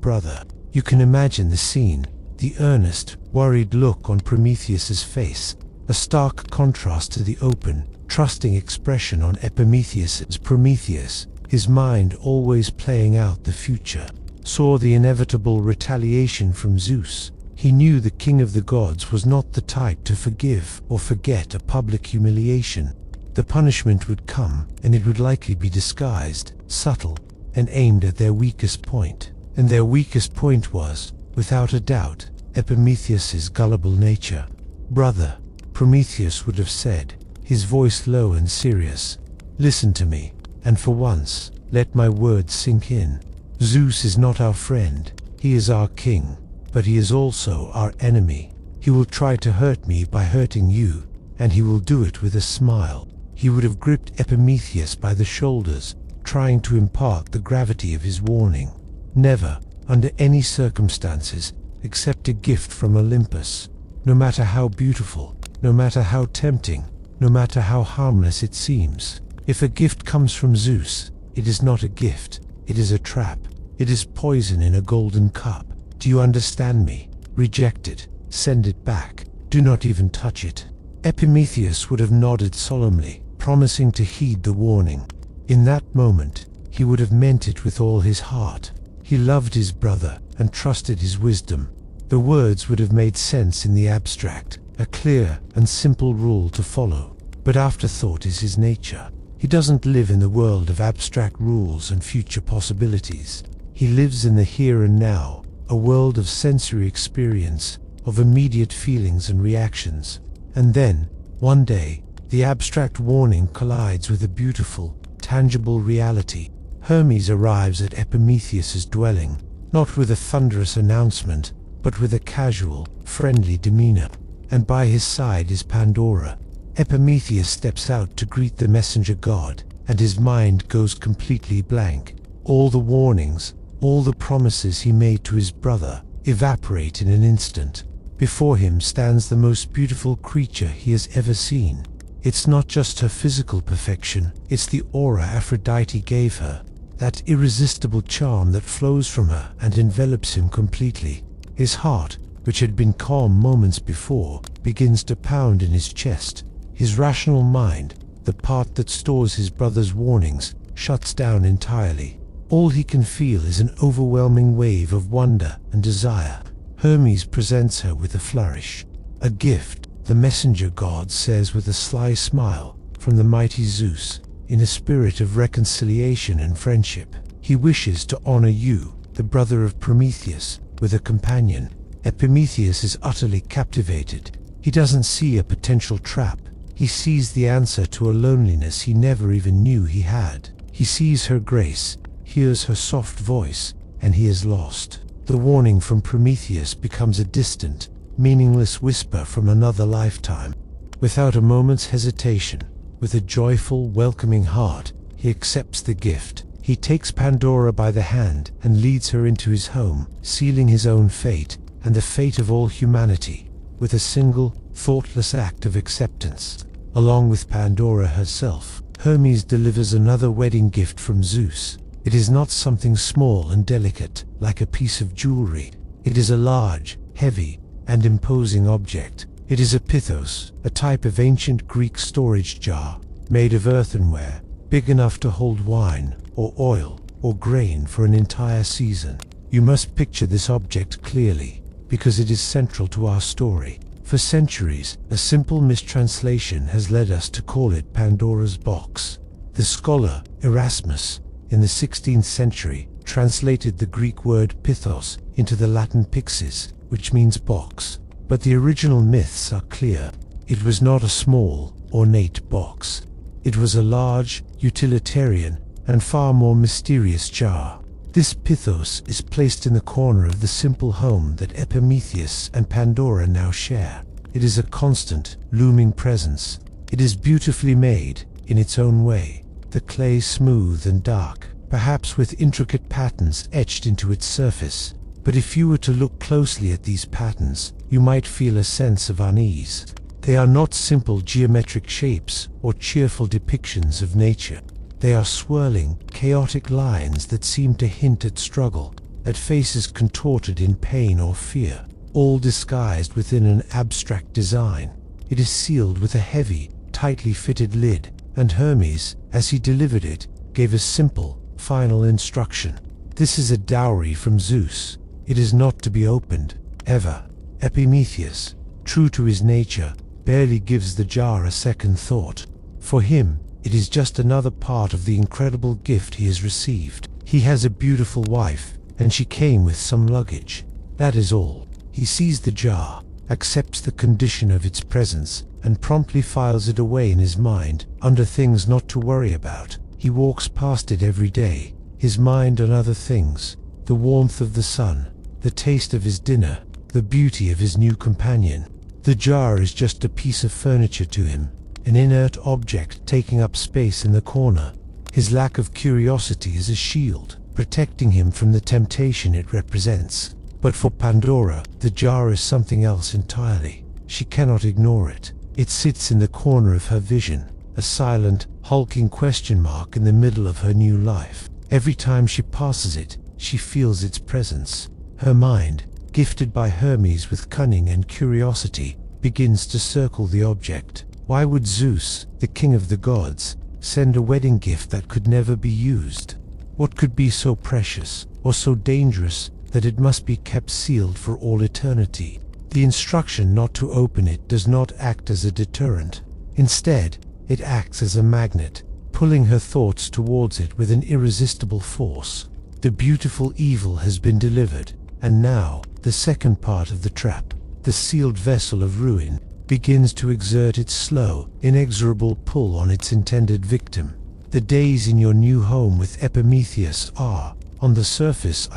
brother. You can imagine the scene, the earnest, worried look on Prometheus's face, a stark contrast to the open, trusting expression on Epimetheus's. Prometheus, his mind always playing out the future, saw the inevitable retaliation from Zeus. He knew the king of the gods was not the type to forgive or forget a public humiliation. The punishment would come, and it would likely be disguised, subtle, and aimed at their weakest point. And their weakest point was, without a doubt, Epimetheus's gullible nature. "Brother," Prometheus would have said, his voice low and serious, "listen to me, and for once, let my words sink in. Zeus is not our friend, he is our king, but he is also our enemy. He will try to hurt me by hurting you, and he will do it with a smile." He would have gripped Epimetheus by the shoulders, trying to impart the gravity of his warning. Never, under any circumstances, accept a gift from Olympus, no matter how beautiful, no matter how tempting, no matter how harmless it seems. If a gift comes from Zeus, it is not a gift, it is a trap. It is poison in a golden cup. Do you understand me? Reject it, send it back, do not even touch it. Epimetheus would have nodded solemnly, promising to heed the warning. In that moment, he would have meant it with all his heart. He loved his brother and trusted his wisdom. The words would have made sense in the abstract, a clear and simple rule to follow. But afterthought is his nature. He doesn't live in the world of abstract rules and future possibilities. He lives in the here and now, a world of sensory experience, of immediate feelings and reactions. And then, one day, the abstract warning collides with a beautiful, tangible reality. Hermes arrives at Epimetheus's dwelling, not with a thunderous announcement, but with a casual, friendly demeanor. And by his side is Pandora. Epimetheus steps out to greet the messenger god, and his mind goes completely blank. All the warnings, all the promises he made to his brother, evaporate in an instant. Before him stands the most beautiful creature he has ever seen. It's not just her physical perfection, it's the aura Aphrodite gave her, that irresistible charm that flows from her and envelops him completely. His heart, which had been calm moments before, begins to pound in his chest. His rational mind, the part that stores his brother's warnings, shuts down entirely. All he can feel is an overwhelming wave of wonder and desire. Hermes presents her with a flourish. A gift, the messenger god says with a sly smile, from the mighty Zeus, in a spirit of reconciliation and friendship. He wishes to honor you, the brother of Prometheus, with a companion. Epimetheus is utterly captivated. He doesn't see a potential trap. He sees the answer to a loneliness he never even knew he had. He sees her grace, hears her soft voice, and he is lost. The warning from Prometheus becomes a distant, meaningless whisper from another lifetime. Without a moment's hesitation, with a joyful, welcoming heart, he accepts the gift. He takes Pandora by the hand and leads her into his home, sealing his own fate and the fate of all humanity with a single, thoughtless act of acceptance. Along with Pandora herself, Hermes delivers another wedding gift from Zeus. It is not something small and delicate, like a piece of jewelry. It is a large, heavy, and imposing object. It is a pithos, a type of ancient Greek storage jar, made of earthenware, big enough to hold wine, or oil, or grain for an entire season. You must picture this object clearly, because it is central to our story. For centuries, a simple mistranslation has led us to call it Pandora's box. The scholar Erasmus, in the 16th century, translated the Greek word pithos into the Latin pixis, which means box. But the original myths are clear. It was not a small, ornate box. It was a large, utilitarian, and far more mysterious jar. This pithos is placed in the corner of the simple home that Epimetheus and Pandora now share. It is a constant, looming presence. It is beautifully made, in its own way. The clay smooth and dark, perhaps with intricate patterns etched into its surface. But if you were to look closely at these patterns, you might feel a sense of unease. They are not simple geometric shapes or cheerful depictions of nature. They are swirling, chaotic lines that seem to hint at struggle, at faces contorted in pain or fear, all disguised within an abstract design. It is sealed with a heavy, tightly fitted lid, and Hermes, as he delivered it, gave a simple, final instruction. This is a dowry from Zeus. It is not to be opened, ever. Epimetheus, true to his nature, barely gives the jar a second thought. For him, it is just another part of the incredible gift he has received. He has a beautiful wife, and she came with some luggage. That is all. He sees the jar, accepts the condition of its presence, and promptly files it away in his mind, under things not to worry about. He walks past it every day, his mind on other things, the warmth of the sun, the taste of his dinner, the beauty of his new companion. The jar is just a piece of furniture to him, an inert object taking up space in the corner. His lack of curiosity is a shield, protecting him from the temptation it represents. But for Pandora, the jar is something else entirely. She cannot ignore it. It sits in the corner of her vision, a silent, hulking question mark in the middle of her new life. Every time she passes it, she feels its presence. Her mind, gifted by Hermes with cunning and curiosity, begins to circle the object. Why would Zeus, the king of the gods, send a wedding gift that could never be used? What could be so precious, or so dangerous, that it must be kept sealed for all eternity? The instruction not to open it does not act as a deterrent. Instead, it acts as a magnet, pulling her thoughts towards it with an irresistible force. The beautiful evil has been delivered, and now, the second part of the trap, the sealed vessel of ruin, begins to exert its slow, inexorable pull on its intended victim. The days in your new home with Epimetheus are, on the surface,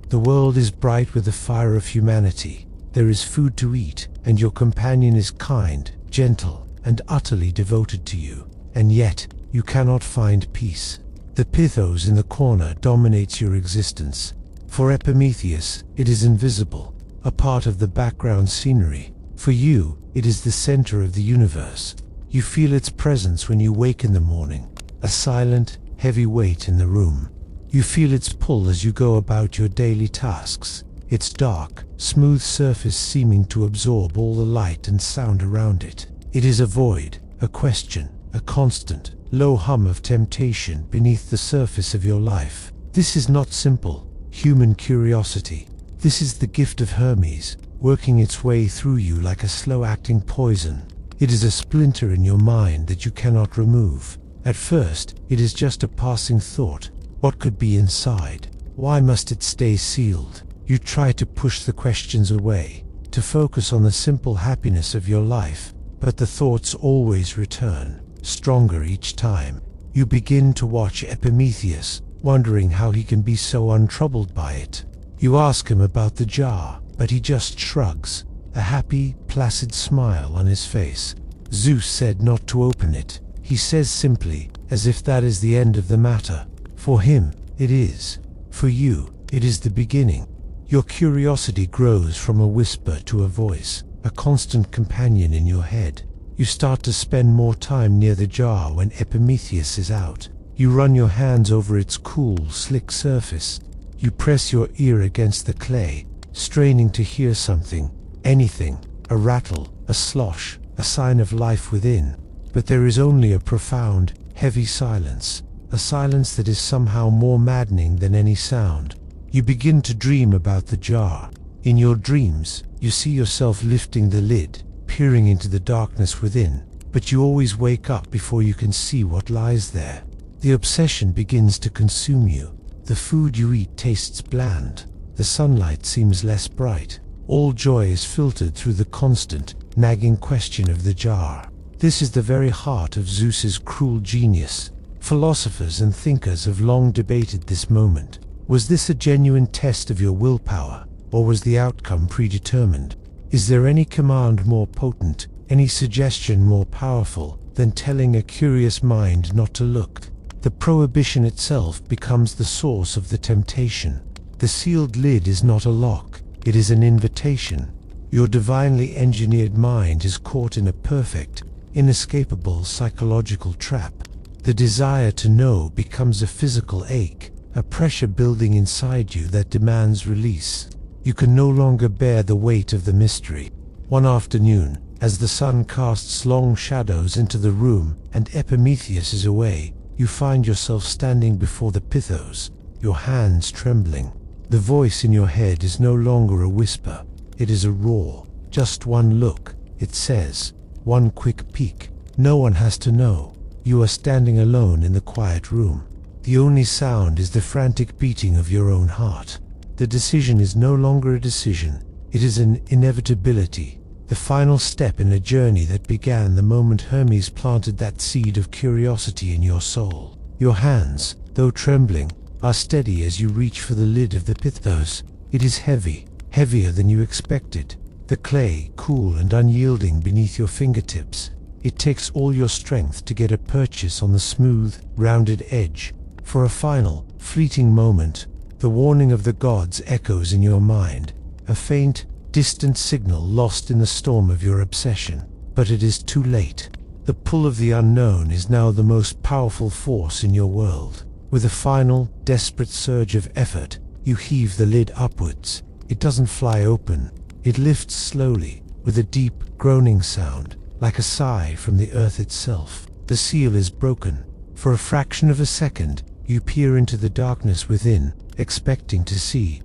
the world is bright with the fire of humanity. There is food to eat, and your companion is kind, gentle, and utterly devoted to you. And yet, you cannot find peace. The pithos in the corner dominates your existence. For Epimetheus, it is invisible, a part of the background scenery. For you, it is the center of the universe. You feel its presence when you wake in the morning, a silent, heavy weight in the room. You feel its pull as you go about your daily tasks, its dark, smooth surface seeming to absorb all the light and sound around it. It is a void, a question, a constant, low hum of temptation beneath the surface of your life. This is not simple, human curiosity. This is the gift of Hermes, working its way through you like a slow-acting poison. It is a splinter in your mind that you cannot remove. At first, it is just a passing thought. What could be inside? Why must it stay sealed? You try to push the questions away, to focus on the simple happiness of your life, but the thoughts always return, stronger each time. You begin to watch Epimetheus, wondering how he can be so untroubled by it. You ask him about the jar, but he just shrugs, a happy, placid smile on his face. Zeus said not to open it. He says simply, as if that is the end of the matter. For him, it is. For you, it is the beginning. Your curiosity grows from a whisper to a voice, a constant companion in your head. You start to spend more time near the jar when Prometheus is out. You run your hands over its cool, slick surface. You press your ear against the clay, straining to hear something, anything, a rattle, a slosh, a sign of life within. But there is only a profound, heavy silence, a silence that is somehow more maddening than any sound. You begin to dream about the jar. In your dreams, you see yourself lifting the lid, peering into the darkness within, but you always wake up before you can see what lies there. The obsession begins to consume you. The food you eat tastes bland. The sunlight seems less bright. All joy is filtered through the constant, nagging question of the jar. This is the very heart of Zeus's cruel genius. Philosophers and thinkers have long debated this moment. Was this a genuine test of your willpower, or was the outcome predetermined? Is there any command more potent, any suggestion more powerful, than telling a curious mind not to look? The prohibition itself becomes the source of the temptation. The sealed lid is not a lock, it is an invitation. Your divinely engineered mind is caught in a perfect, inescapable psychological trap. The desire to know becomes a physical ache, a pressure building inside you that demands release. You can no longer bear the weight of the mystery. One afternoon, as the sun casts long shadows into the room and Prometheus is away, you find yourself standing before the pithos, your hands trembling. The voice in your head is no longer a whisper, it is a roar. Just one look, it says, one quick peek. No one has to know. You are standing alone in the quiet room. The only sound is the frantic beating of your own heart. The decision is no longer a decision, it is an inevitability, the final step in a journey that began the moment Hermes planted that seed of curiosity in your soul. Your hands, though trembling, are steady as you reach for the lid of the pithos. It is heavy, heavier than you expected. The clay, cool and unyielding beneath your fingertips. It takes all your strength to get a purchase on the smooth, rounded edge. For a final, fleeting moment, the warning of the gods echoes in your mind, a faint, distant signal lost in the storm of your obsession. But it is too late. The pull of the unknown is now the most powerful force in your world. With a final, desperate surge of effort, you heave the lid upwards. It doesn't fly open. It lifts slowly, with a deep, groaning sound, like a sigh from the earth itself. The seal is broken. For a fraction of a second, you peer into the darkness within, expecting to see ...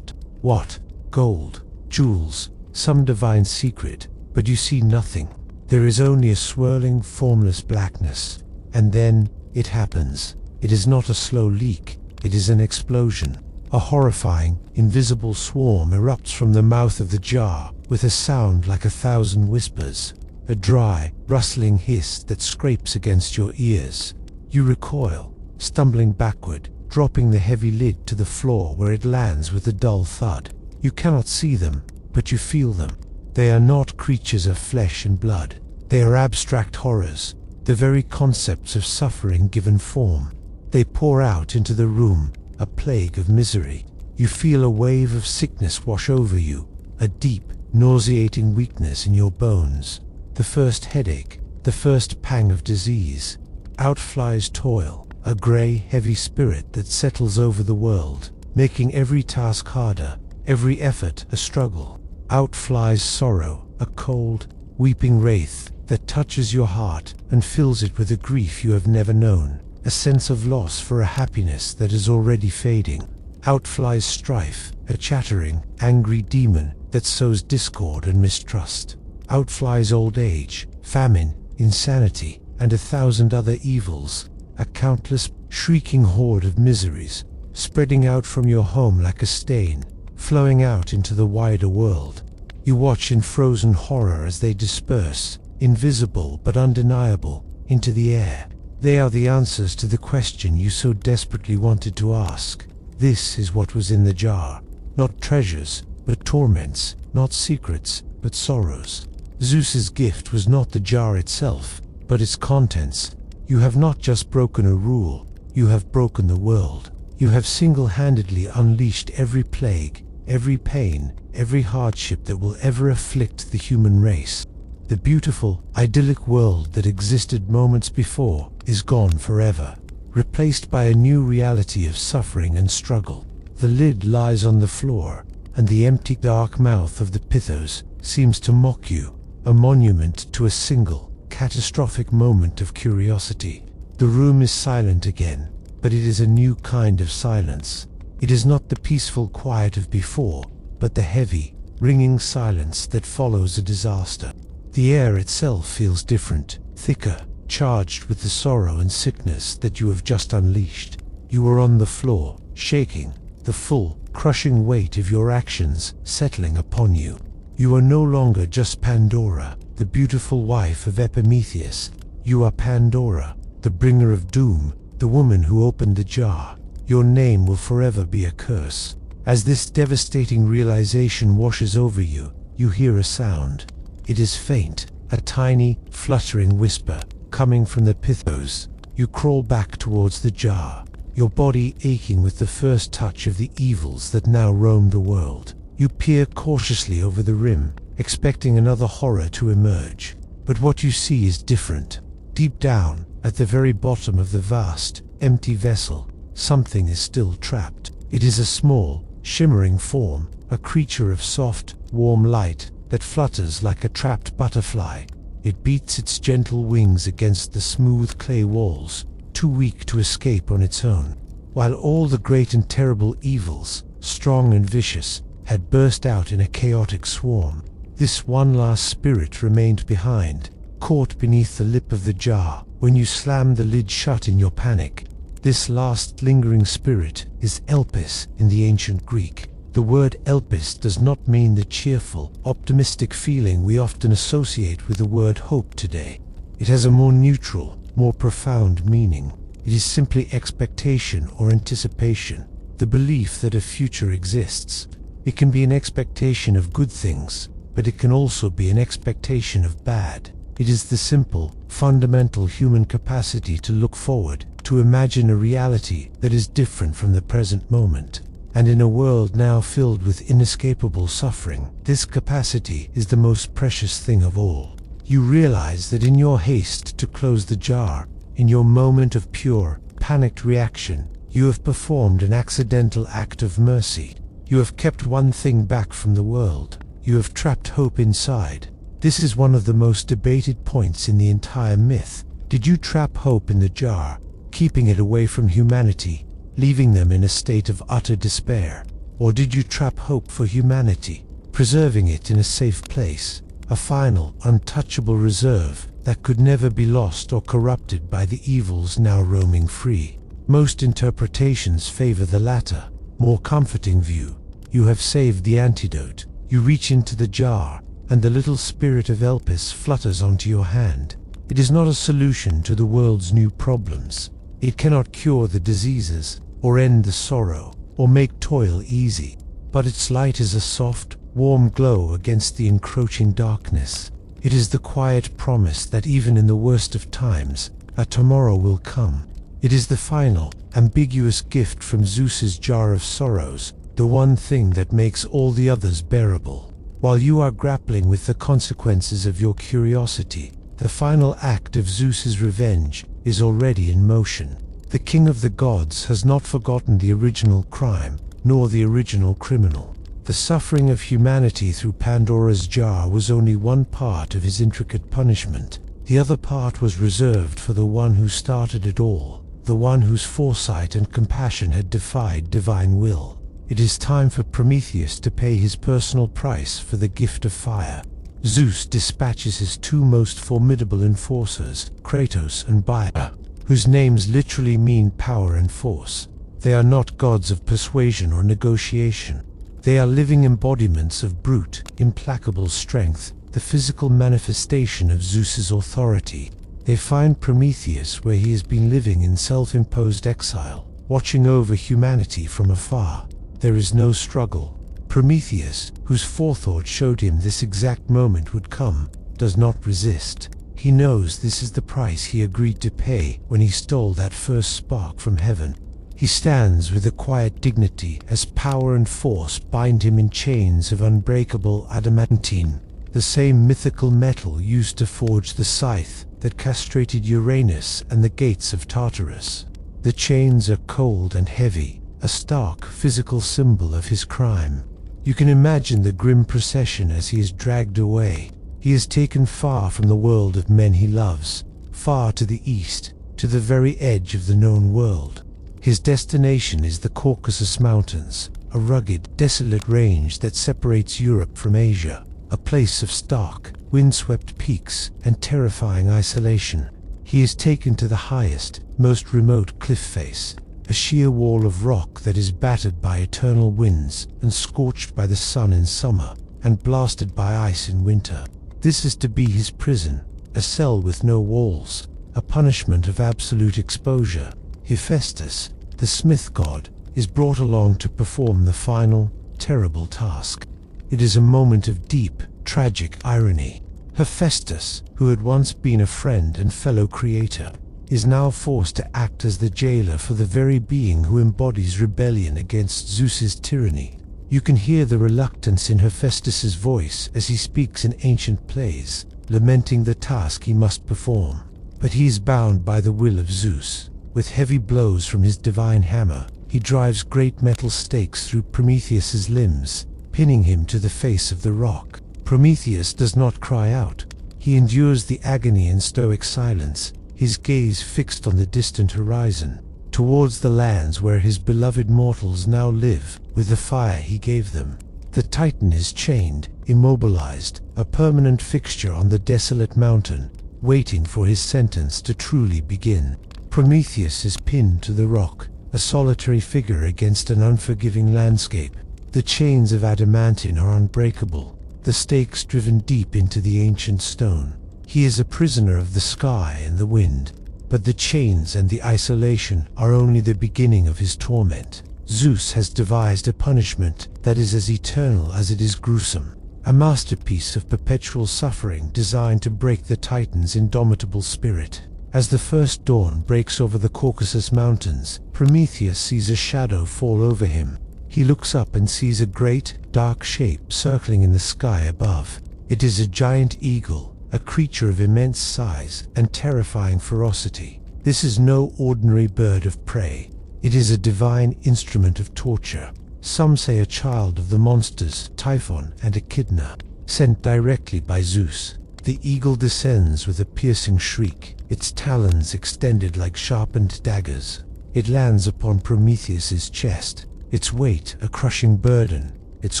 What? Gold, jewels, some divine secret, but you see nothing. There is only a swirling, formless blackness. And then, it happens. It is not a slow leak, it is an explosion. A horrifying, invisible swarm erupts from the mouth of the jar, with a sound like 1,000 whispers. A dry, rustling hiss that scrapes against your ears. You recoil, stumbling backward, dropping the heavy lid to the floor where it lands with a dull thud. You cannot see them, but you feel them. They are not creatures of flesh and blood. They are abstract horrors, the very concepts of suffering given form. They pour out into the room, a plague of misery. You feel a wave of sickness wash over you, a deep, nauseating weakness in your bones. The first headache, the first pang of disease. Out flies toil, a grey, heavy spirit that settles over the world, making every task harder, every effort a struggle. Out flies sorrow, a cold, weeping wraith that touches your heart and fills it with a grief you have never known, a sense of loss for a happiness that is already fading. Out flies strife, a chattering, angry demon that sows discord and mistrust. Out flies old age, famine, insanity, and 1,000 other evils, a countless, shrieking horde of miseries, spreading out from your home like a stain, flowing out into the wider world. You watch in frozen horror as they disperse, invisible but undeniable, into the air. They are the answers to the question you so desperately wanted to ask. This is what was in the jar. Not treasures, but torments. Not secrets, but sorrows. Zeus's gift was not the jar itself, but its contents. You have not just broken a rule, you have broken the world. You have single-handedly unleashed every plague, every pain, every hardship that will ever afflict the human race. The beautiful, idyllic world that existed moments before is gone forever, replaced by a new reality of suffering and struggle. The lid lies on the floor, and the empty, dark mouth of the Pythos seems to mock you, a monument to a single, catastrophic moment of curiosity. The room is silent again, but it is a new kind of silence. It is not the peaceful quiet of before, but the heavy, ringing silence that follows a disaster. The air itself feels different, thicker, charged with the sorrow and sickness that you have just unleashed. You are on the floor, shaking, the full, crushing weight of your actions settling upon you. You are no longer just Pandora, the beautiful wife of Prometheus. You are Pandora, the bringer of doom, the woman who opened the jar. Your name will forever be a curse. As this devastating realization washes over you, you hear a sound. It is faint, a tiny, fluttering whisper, coming from the Pythos. You crawl back towards the jar, your body aching with the first touch of the evils that now roam the world. You peer cautiously over the rim, expecting another horror to emerge. But what you see is different. Deep down, at the very bottom of the vast, empty vessel, something is still trapped. It is a small, shimmering form, a creature of soft, warm light that flutters like a trapped butterfly. It beats its gentle wings against the smooth clay walls, too weak to escape on its own. While all the great and terrible evils, strong and vicious, had burst out in a chaotic swarm, this one last spirit remained behind, caught beneath the lip of the jar when you slammed the lid shut in your panic. This last lingering spirit is Elpis in the ancient Greek. The word Elpis does not mean the cheerful, optimistic feeling we often associate with the word hope today. It has a more neutral, more profound meaning. It is simply expectation or anticipation, the belief that a future exists. It can be an expectation of good things, but it can also be an expectation of bad. It is the simple, fundamental human capacity to look forward, to imagine a reality that is different from the present moment. And in a world now filled with inescapable suffering, this capacity is the most precious thing of all. You realize that in your haste to close the jar, in your moment of pure, panicked reaction, you have performed an accidental act of mercy. You have kept one thing back from the world. You have trapped hope inside. This is one of the most debated points in the entire myth. Did you trap hope in the jar, keeping it away from humanity, leaving them in a state of utter despair? Or did you trap hope for humanity, preserving it in a safe place, a final, untouchable reserve that could never be lost or corrupted by the evils now roaming free? Most interpretations favor the latter, more comforting view. You have saved the antidote. You reach into the jar, and the little spirit of Elpis flutters onto your hand. It is not a solution to the world's new problems. It cannot cure the diseases, or end the sorrow, or make toil easy. But its light is a soft, warm glow against the encroaching darkness. It is the quiet promise that even in the worst of times, a tomorrow will come. It is the final, ambiguous gift from Zeus's jar of sorrows, the one thing that makes all the others bearable. While you are grappling with the consequences of your curiosity, the final act of Zeus's revenge is already in motion. The king of the gods has not forgotten the original crime, nor the original criminal. The suffering of humanity through Pandora's jar was only one part of his intricate punishment. The other part was reserved for the one who started it all, the one whose foresight and compassion had defied divine will. It is time for Prometheus to pay his personal price for the gift of fire. Zeus dispatches his two most formidable enforcers, Kratos and Baia, whose names literally mean power and force. They are not gods of persuasion or negotiation. They are living embodiments of brute, implacable strength, the physical manifestation of Zeus's authority. They find Prometheus where he has been living in self-imposed exile, watching over humanity from afar. There is no struggle. Prometheus, whose forethought showed him this exact moment would come, does not resist. He knows this is the price he agreed to pay when he stole that first spark from heaven. He stands with a quiet dignity as power and force bind him in chains of unbreakable adamantine, the same mythical metal used to forge the scythe that castrated Uranus and the gates of Tartarus. The chains are cold and heavy, a stark physical symbol of his crime. You can imagine the grim procession as he is dragged away. He is taken far from the world of men he loves, far to the east, to the very edge of the known world. His destination is the Caucasus Mountains, a rugged, desolate range that separates Europe from Asia, a place of stark, windswept peaks and terrifying isolation. He is taken to the highest, most remote cliff face, a sheer wall of rock that is battered by eternal winds and scorched by the sun in summer and blasted by ice in winter. This is to be his prison, a cell with no walls, a punishment of absolute exposure. Hephaestus, the smith god, is brought along to perform the final, terrible task. It is a moment of deep, tragic irony. Hephaestus, who had once been a friend and fellow creator, is now forced to act as the jailer for the very being who embodies rebellion against Zeus's tyranny. You can hear the reluctance in Hephaestus's voice as he speaks in ancient plays, lamenting the task he must perform. But he is bound by the will of Zeus. With heavy blows from his divine hammer, he drives great metal stakes through Prometheus's limbs, pinning him to the face of the rock. Prometheus does not cry out. He endures the agony in stoic silence, his gaze fixed on the distant horizon, towards the lands where his beloved mortals now live with the fire he gave them. The Titan is chained, immobilized, a permanent fixture on the desolate mountain, waiting for his sentence to truly begin. Prometheus is pinned to the rock, a solitary figure against an unforgiving landscape. The chains of adamantine are unbreakable, the stakes driven deep into the ancient stone. He is a prisoner of the sky and the wind, but the chains and the isolation are only the beginning of his torment. Zeus has devised a punishment that is as eternal as it is gruesome, a masterpiece of perpetual suffering designed to break the Titan's indomitable spirit. As the first dawn breaks over the Caucasus Mountains, Prometheus sees a shadow fall over him. He looks up and sees a great, dark shape circling in the sky above. It is a giant eagle, a creature of immense size and terrifying ferocity. This is no ordinary bird of prey. It is a divine instrument of torture. Some say a child of the monsters Typhon and Echidna, sent directly by Zeus. The eagle descends with a piercing shriek, its talons extended like sharpened daggers. It lands upon Prometheus's chest, its weight a crushing burden, its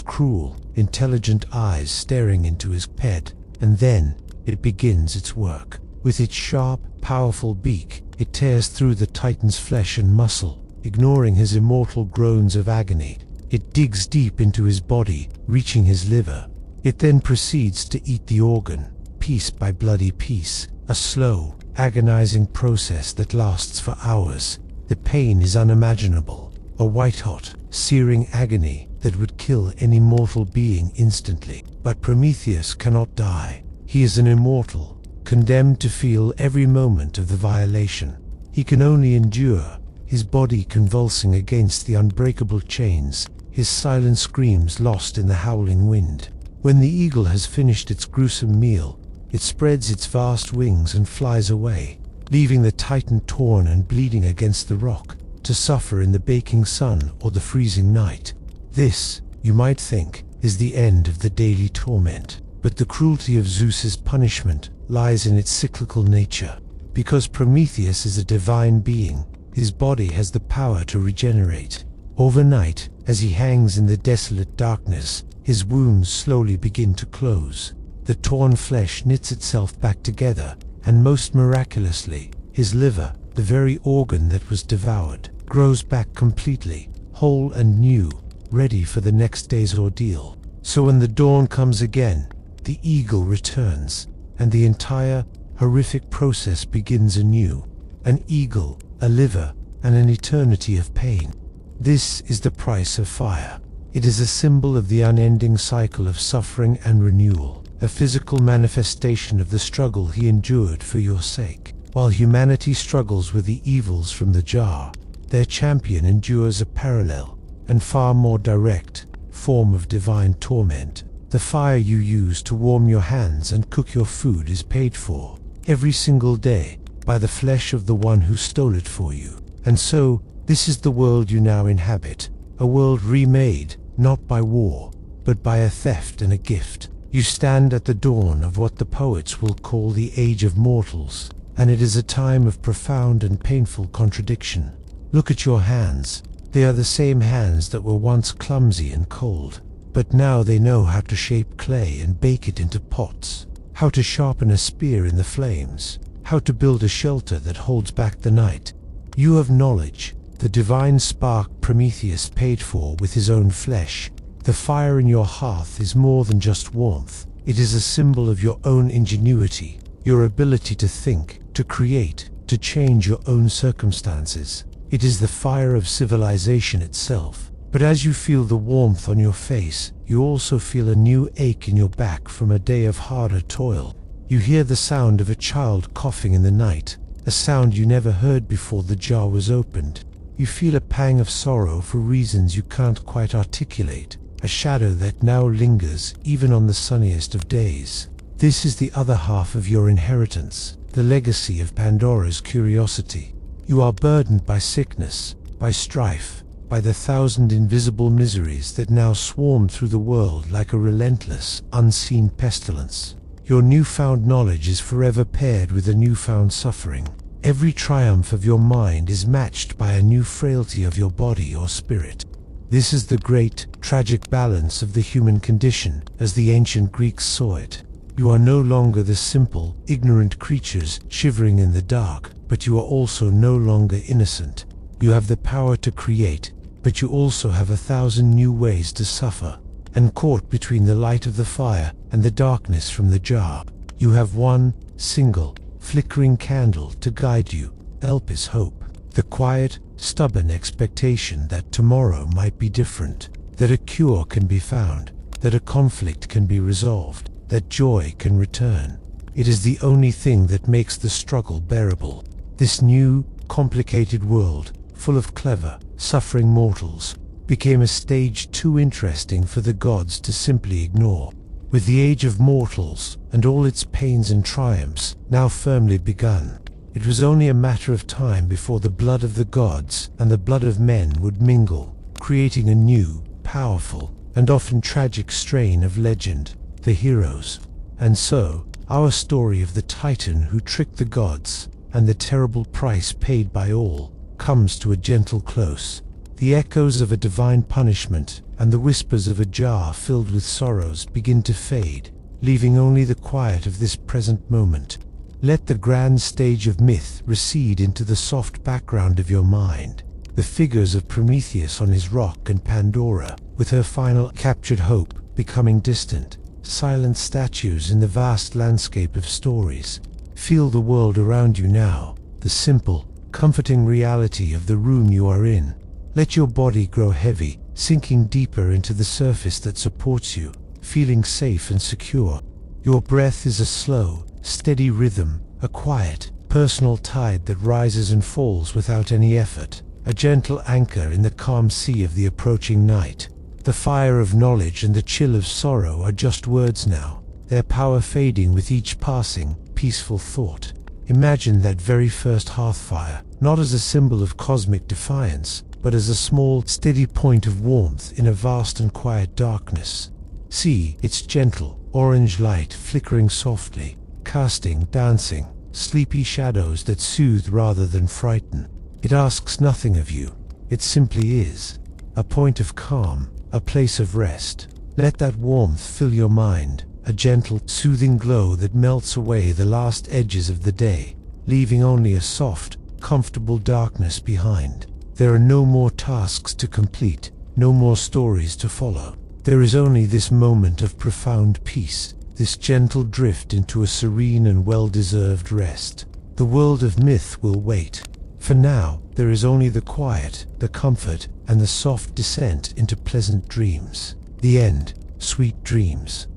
cruel, intelligent eyes staring into his head, and then it begins its work. With its sharp, powerful beak, it tears through the Titan's flesh and muscle, ignoring his immortal groans of agony. It digs deep into his body, reaching his liver. It then proceeds to eat the organ, piece by bloody piece, a slow, agonizing process that lasts for hours. The pain is unimaginable, a white-hot, searing agony that would kill any mortal being instantly. But Prometheus cannot die. He is an immortal, condemned to feel every moment of the violation. He can only endure, his body convulsing against the unbreakable chains, his silent screams lost in the howling wind. When the eagle has finished its gruesome meal, it spreads its vast wings and flies away, leaving the Titan torn and bleeding against the rock, to suffer in the baking sun or the freezing night. This, you might think, is the end of the daily torment. But the cruelty of Zeus's punishment lies in its cyclical nature. Because Prometheus is a divine being, his body has the power to regenerate. Overnight, as he hangs in the desolate darkness, his wounds slowly begin to close. The torn flesh knits itself back together, and most miraculously, his liver, the very organ that was devoured, grows back completely, whole and new, ready for the next day's ordeal. So when the dawn comes again, the eagle returns, and the entire, horrific process begins anew. An eagle, a liver, and an eternity of pain. This is the price of fire. It is a symbol of the unending cycle of suffering and renewal, a physical manifestation of the struggle he endured for your sake. While humanity struggles with the evils from the jar, their champion endures a parallel, and far more direct, form of divine torment. The fire you use to warm your hands and cook your food is paid for, every single day, by the flesh of the one who stole it for you. And so, this is the world you now inhabit, a world remade, not by war, but by a theft and a gift. You stand at the dawn of what the poets will call the Age of Mortals, and it is a time of profound and painful contradiction. Look at your hands. They are the same hands that were once clumsy and cold, but now they know how to shape clay and bake it into pots, how to sharpen a spear in the flames, how to build a shelter that holds back the night. You have knowledge, the divine spark Prometheus paid for with his own flesh. The fire in your hearth is more than just warmth. It is a symbol of your own ingenuity, your ability to think, to create, to change your own circumstances. It is the fire of civilization itself. But as you feel the warmth on your face, you also feel a new ache in your back from a day of harder toil. You hear the sound of a child coughing in the night, a sound you never heard before the jar was opened. You feel a pang of sorrow for reasons you can't quite articulate, a shadow that now lingers even on the sunniest of days. This is the other half of your inheritance, the legacy of Pandora's curiosity. You are burdened by sickness, by strife, by the thousand invisible miseries that now swarm through the world like a relentless, unseen pestilence. Your newfound knowledge is forever paired with a newfound suffering. Every triumph of your mind is matched by a new frailty of your body or spirit. This is the great, tragic balance of the human condition, as the ancient Greeks saw it. You are no longer the simple, ignorant creatures shivering in the dark, but you are also no longer innocent. You have the power to create, but you also have 1,000 new ways to suffer. And caught between the light of the fire and the darkness from the jar, you have one single, flickering candle to guide you. Help is hope. The quiet, stubborn expectation that tomorrow might be different, that a cure can be found, that a conflict can be resolved, that joy can return. It is the only thing that makes the struggle bearable. This new, complicated world, full of clever, suffering mortals, became a stage too interesting for the gods to simply ignore. With the Age of Mortals, and all its pains and triumphs, now firmly begun, it was only a matter of time before the blood of the gods and the blood of men would mingle, creating a new, powerful, and often tragic strain of legend, the heroes. And so, our story of the Titan who tricked the gods, and the terrible price paid by all, comes to a gentle close. The echoes of a divine punishment and the whispers of a jar filled with sorrows begin to fade, leaving only the quiet of this present moment. Let the grand stage of myth recede into the soft background of your mind. The figures of Prometheus on his rock and Pandora, with her final captured hope, becoming distant, silent statues in the vast landscape of stories. Feel the world around you now, the simple, comforting reality of the room you are in. Let your body grow heavy, sinking deeper into the surface that supports you, feeling safe and secure. Your breath is a slow, steady rhythm, a quiet, personal tide that rises and falls without any effort, a gentle anchor in the calm sea of the approaching night. The fire of knowledge and the chill of sorrow are just words now, their power fading with each passing, peaceful thought. Imagine that very first hearthfire, not as a symbol of cosmic defiance, but as a small, steady point of warmth in a vast and quiet darkness. See its gentle, orange light flickering softly, casting, dancing, sleepy shadows that soothe rather than frighten. It asks nothing of you. It simply is. A point of calm, a place of rest. Let that warmth fill your mind, a gentle, soothing glow that melts away the last edges of the day, leaving only a soft, comfortable darkness behind. There are no more tasks to complete, no more stories to follow. There is only this moment of profound peace, this gentle drift into a serene and well-deserved rest. The world of myth will wait. For now, There is only the quiet, the comfort, and the soft descent into pleasant dreams. The end, sweet dreams.